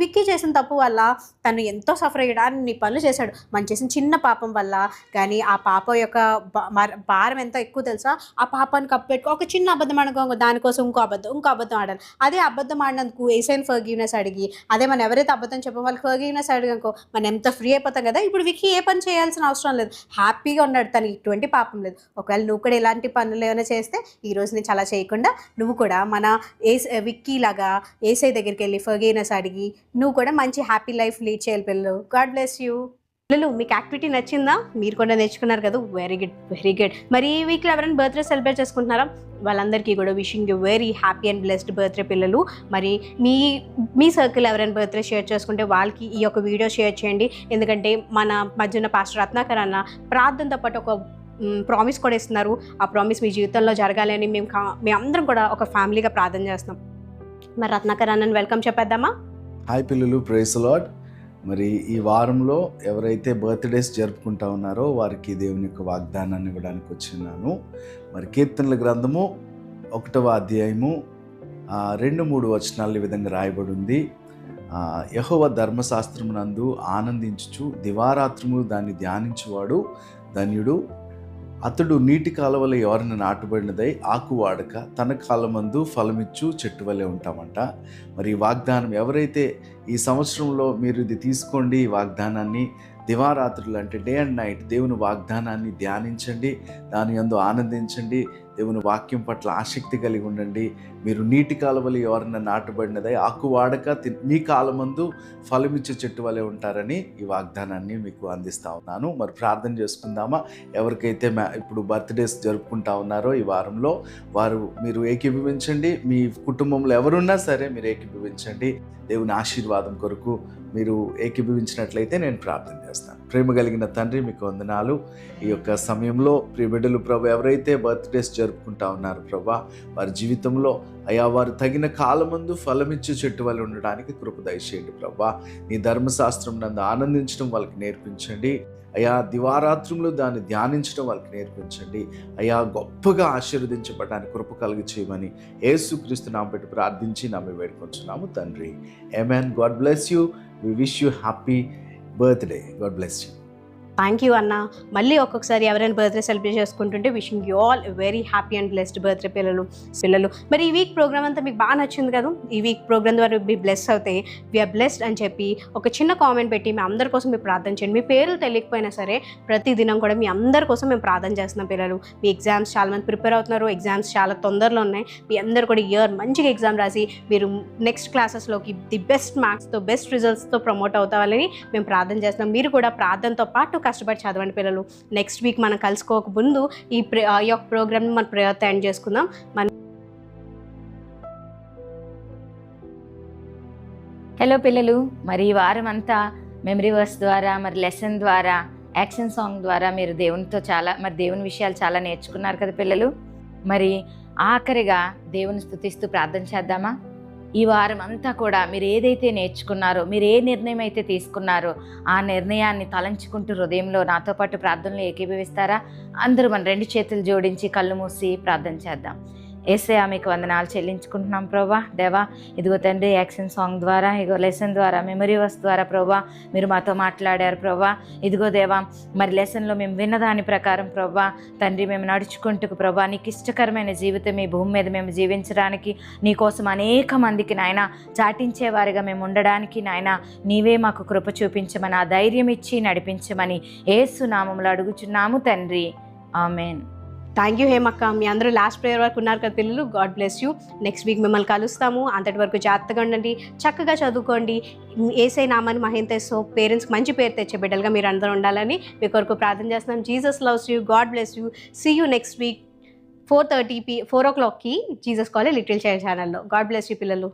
Speaker 1: విక్కీ చేసిన తప్పు వల్ల తను ఎంతో సఫర్ అయ్యడాన్ని పనులు చేశాడు. మనం చేసిన చిన్న పాపం వల్ల. కానీ ఆ పాప యొక్క భారం ఎంత ఎక్కువ తెలుసా? ఆ పాపాన్ని కప్పెట్టుకో ఒక చిన్న అబద్ధం అనుకో, దానికోసం ఇంకో అబద్ధం ఆడాలి. అదే అబద్ధం ఆడినందుకు ఏసైన్ ఫర్గివ్నెస్ అడిగి, అదే మనం ఎవరైతే అబద్ధం చెప్పో వాళ్ళకి ఫర్గివ్నెస్ అడిగనుకో, మనం ఎంత ఫ్రీ అయిపోతాం కదా. ఇప్పుడు విక్కీ ఏ పని చేయాల్సిన అవసరం లేదు, హ్యాపీగా ఉన్నాడు, తనకి ఎటువంటి పాపం లేదు. ఒకవేళ నువ్వు కూడా ఇలాంటి పనులు ఏమైనా చేస్తే ఈ రోజు నుంచి అలా చేయకుండా నువ్వు కూడా మన విక్కీ లాగా ఏసై దగ్గరికి వెళ్ళి ఫర్గివ్నెస్ అడిగి నువ్వు కూడా మంచి హ్యాపీ లైఫ్ లీడ్ చేయాలి పిల్లలు. God bless you. పిల్లలు మీకు యాక్టివిటీ నచ్చిందా? మీరు కూడా నేర్చుకున్నారు కదా, వెరీ గుడ్ వెరీ గుడ్. మరి ఈ వీక్లో ఎవరైనా బర్త్డే సెలబ్రేట్ చేసుకుంటున్నారా? వాళ్ళందరికీ కూడా wishing you very happy and blessed birthday పిల్లలు. మరి మీ సర్కిల్ ఎవరైనా బర్త్డే షేర్ చేసుకుంటే వాళ్ళకి ఈ యొక్క వీడియో షేర్ చేయండి. ఎందుకంటే మన మధ్యన పాస్టర్ రత్నాకర్ అన్న ప్రార్థనతో పాటు ఒక ప్రామిస్ కూడా ఇస్తున్నారు. ఆ ప్రామిస్ మీ జీవితంలో జరగాలి అని మేము అందరం కూడా ఒక ఫ్యామిలీగా ప్రార్థన చేస్తున్నాం. మరి రత్నాకర్ అన్నని వెల్కమ్ చెప్పేద్దామా?
Speaker 7: హాయ్ పిల్లలు, ప్రైజ్ ది లార్డ్. మరి ఈ వారంలో ఎవరైతే బర్త్డేస్ జరుపుకుంటా ఉన్నారో వారికి దేవుని యొక్క వాగ్దానాన్ని ఇవ్వడానికి వచ్చినాను. మరి కీర్తనల గ్రంథము 1వ అధ్యాయము 2-3 వచనాలు ఈ విధంగా రాయబడి ఉంది. యెహోవా ధర్మశాస్త్రమునందు ఆనందించుచు దివారాత్రము దాన్ని ధ్యానించువాడు ధన్యుడు. అతడు నీటి కాలువల ఎవరిని నాటుబడినదై ఆకు వాడక తన కాలమందు ఫలమిచ్చు చెట్టు వలె ఉంటామంట. మరి ఈ వాగ్దానం ఎవరైతే ఈ సంవత్సరంలో మీరు ఇది తీసుకోండి, ఈ వాగ్దానాన్ని దివారాత్రులు అంటే డే అండ్ నైట్ దేవుని వాగ్దానాన్ని ధ్యానించండి, దాని యందు ఆనందించండి, దేవుని వాక్యం పట్ల ఆసక్తి కలిగి ఉండండి. మీరు నీటి కాలువలు ఎవరైనా నాటబడినదై ఆకు వాడక మీ కాలమందు ఫలమిచ్చే చెట్టు వలె ఉంటారని ఈ వాగ్దానాన్ని మీకు అందిస్తూ ఉన్నాను. మరి ప్రార్థన చేసుకుందామా? ఎవరికైతే ఇప్పుడు బర్త్డేస్ జరుపుకుంటా ఉన్నారో ఈ వారంలో మీరు ఏకీభవించండి. మీ కుటుంబంలో ఎవరున్నా సరే మీరు ఏకీభవించండి. దేవుని ఆశీర్వాదం కొరకు మీరు ఏకీభవించినట్లయితే నేను ప్రార్థన చేస్తాను. ప్రేమ కలిగిన తండ్రి, మీకు వందనాలు. ఈ యొక్క సమయంలో ప్రియ బిడ్డలు ప్రభా, ఎవరైతే బర్త్డేస్ జరుపుకుంటా ఉన్నారు ప్రభా, వారి జీవితంలో అయా వారు తగిన కాలమందు ఫలమిచ్చే చెట్టు వల్ల ఉండడానికి కృప దయచేయండి ప్రభా. నీ ధర్మశాస్త్రం నందు ఆనందించడం వాళ్ళకి నేర్పించండి అయా. దివారాత్రంలో దాన్ని ధ్యానించడం వాళ్ళకి నేర్పించండి అయా. గొప్పగా ఆశీర్వదించబడడానికి కృప కలిగి చేయమని యేసుక్రీస్తు నామమున పెట్టి ప్రార్థించి నమ్మి వేడుకొంచున్నాము తండ్రి. Amen. God bless you. We wish you happy birthday. God bless you.
Speaker 1: Thank you అన్న. మళ్ళీ ఒక్కొక్కసారి ఎవరైనా బర్త్డే సెలబ్రేట్ చేసుకుంటుంటే wishing you all very happy and blessed birthday పిల్లలు. మరి ఈ వీక్ ప్రోగ్రామ్ అంతా మీకు బాగా నచ్చింది కదా. ఈ వీక్ ప్రోగ్రామ్ ద్వారా మీ బ్లెస్ అవుతే వీఆర్ బ్లెస్డ్ అని చెప్పి ఒక చిన్న కామెంట్ పెట్టి మీ అందరి కోసం మీరు ప్రార్థన చేయండి. మీ పేర్లు తెలియకపోయినా సరే ప్రతి దినం కూడా మీ అందరి కోసం మేము ప్రార్థన చేస్తున్నాం పిల్లలు. మీ ఎగ్జామ్స్ చాలామంది ప్రిపేర్ అవుతున్నారు, ఎగ్జామ్స్ చాలా తొందరలో ఉన్నాయి. మీ అందరు కూడా ఇయర్ మంచిగా ఎగ్జామ్ రాసి మీరు నెక్స్ట్ క్లాసెస్లోకి ది బెస్ట్ మార్క్స్తో బెస్ట్ రిజల్ట్స్తో ప్రమోట్ అవుతావాలని మేము ప్రార్థన చేస్తున్నాం. మీరు కూడా ప్రార్థనతో పాటు కష్టపడి చదవండి పిల్లలు. నెక్స్ట్ వీక్ మనం కలుసుకోక ముందు ఈ యొక్క ప్రోగ్రామ్ని మన ప్రేయర్తో ఎండ్ చేసుకుందాం.
Speaker 8: హలో పిల్లలు, మరి ఈ వారం అంతా మెమరీ వర్స్ ద్వారా, మరి లెసన్ ద్వారా, యాక్షన్ సాంగ్ ద్వారా మీరు దేవునితో దేవుని విషయాలు చాలా నేర్చుకున్నారు కదా పిల్లలు. మరి ఆఖరిగా దేవుని స్తుతిస్తూ ప్రార్థన చేద్దామా? ఈ వారం అంతా కూడా మీరు ఏదైతే నేర్చుకున్నారో, మీరు ఏ నిర్ణయం అయితే తీసుకున్నారో ఆ నిర్ణయాన్ని తలంచుకుంటూ హృదయంలో నాతో పాటు ప్రార్థనలు ఏకీభవిస్తారా? అందరూ మన 2 చేతులు జోడించి కళ్ళు మూసి ప్రార్థన చేద్దాం. యేసయ్యా మీకు వందనాలు చెల్లించుకుంటున్నాం ప్రభా. దేవా, ఇదిగో తండ్రి, యాక్షన్ సాంగ్ ద్వారా, ఇదిగో లెసన్ ద్వారా, మెమరీ వర్స్ ద్వారా ప్రభా మీరు మాతో మాట్లాడారు ప్రభా. ఇదిగో దేవా, మరి లెసన్లో మేము విన్నదాని ప్రకారం ప్రభా తండ్రి మేము నడుచుకుంటూ ప్రభా నీకు ఇష్టకరమైన జీవితం ఈ భూమి మీద మేము జీవించడానికి, నీకోసం అనేక మందికి నాయన చాటించేవారిగా మేము ఉండడానికి నాయన నీవే మాకు కృప చూపించమని, ఆ ధైర్యం ఇచ్చి నడిపించమని యేసు నామములో అడుగుచున్నాము తండ్రి. ఆమెన్.
Speaker 1: థ్యాంక్ యూ హేమక్క. మీ అందరూ లాస్ట్ ప్రేయర్ వరకు ఉన్నారు కదా పిల్లలు. God bless you. Next week మిమ్మల్ని కలుస్తాము. అంతటి వరకు జాగ్రత్తగా ఉండండి, చక్కగా చదువుకోండి. యేసయ్య నామాన్ని మహింతో పేరెంట్స్కి మంచి పేరు తెచ్చే బిడ్డలుగా మీరు అందరూ ఉండాలని మీ కొరకు ప్రార్థన చేస్తున్నాం. Jesus loves you. God bless you. See you next week 4 o'clockకి జీసస్ కాలేజ్ లిటిల్ చైల్డ్ ఛానల్లో. గాడ్ బ్లెస్ యూ పిల్లలు.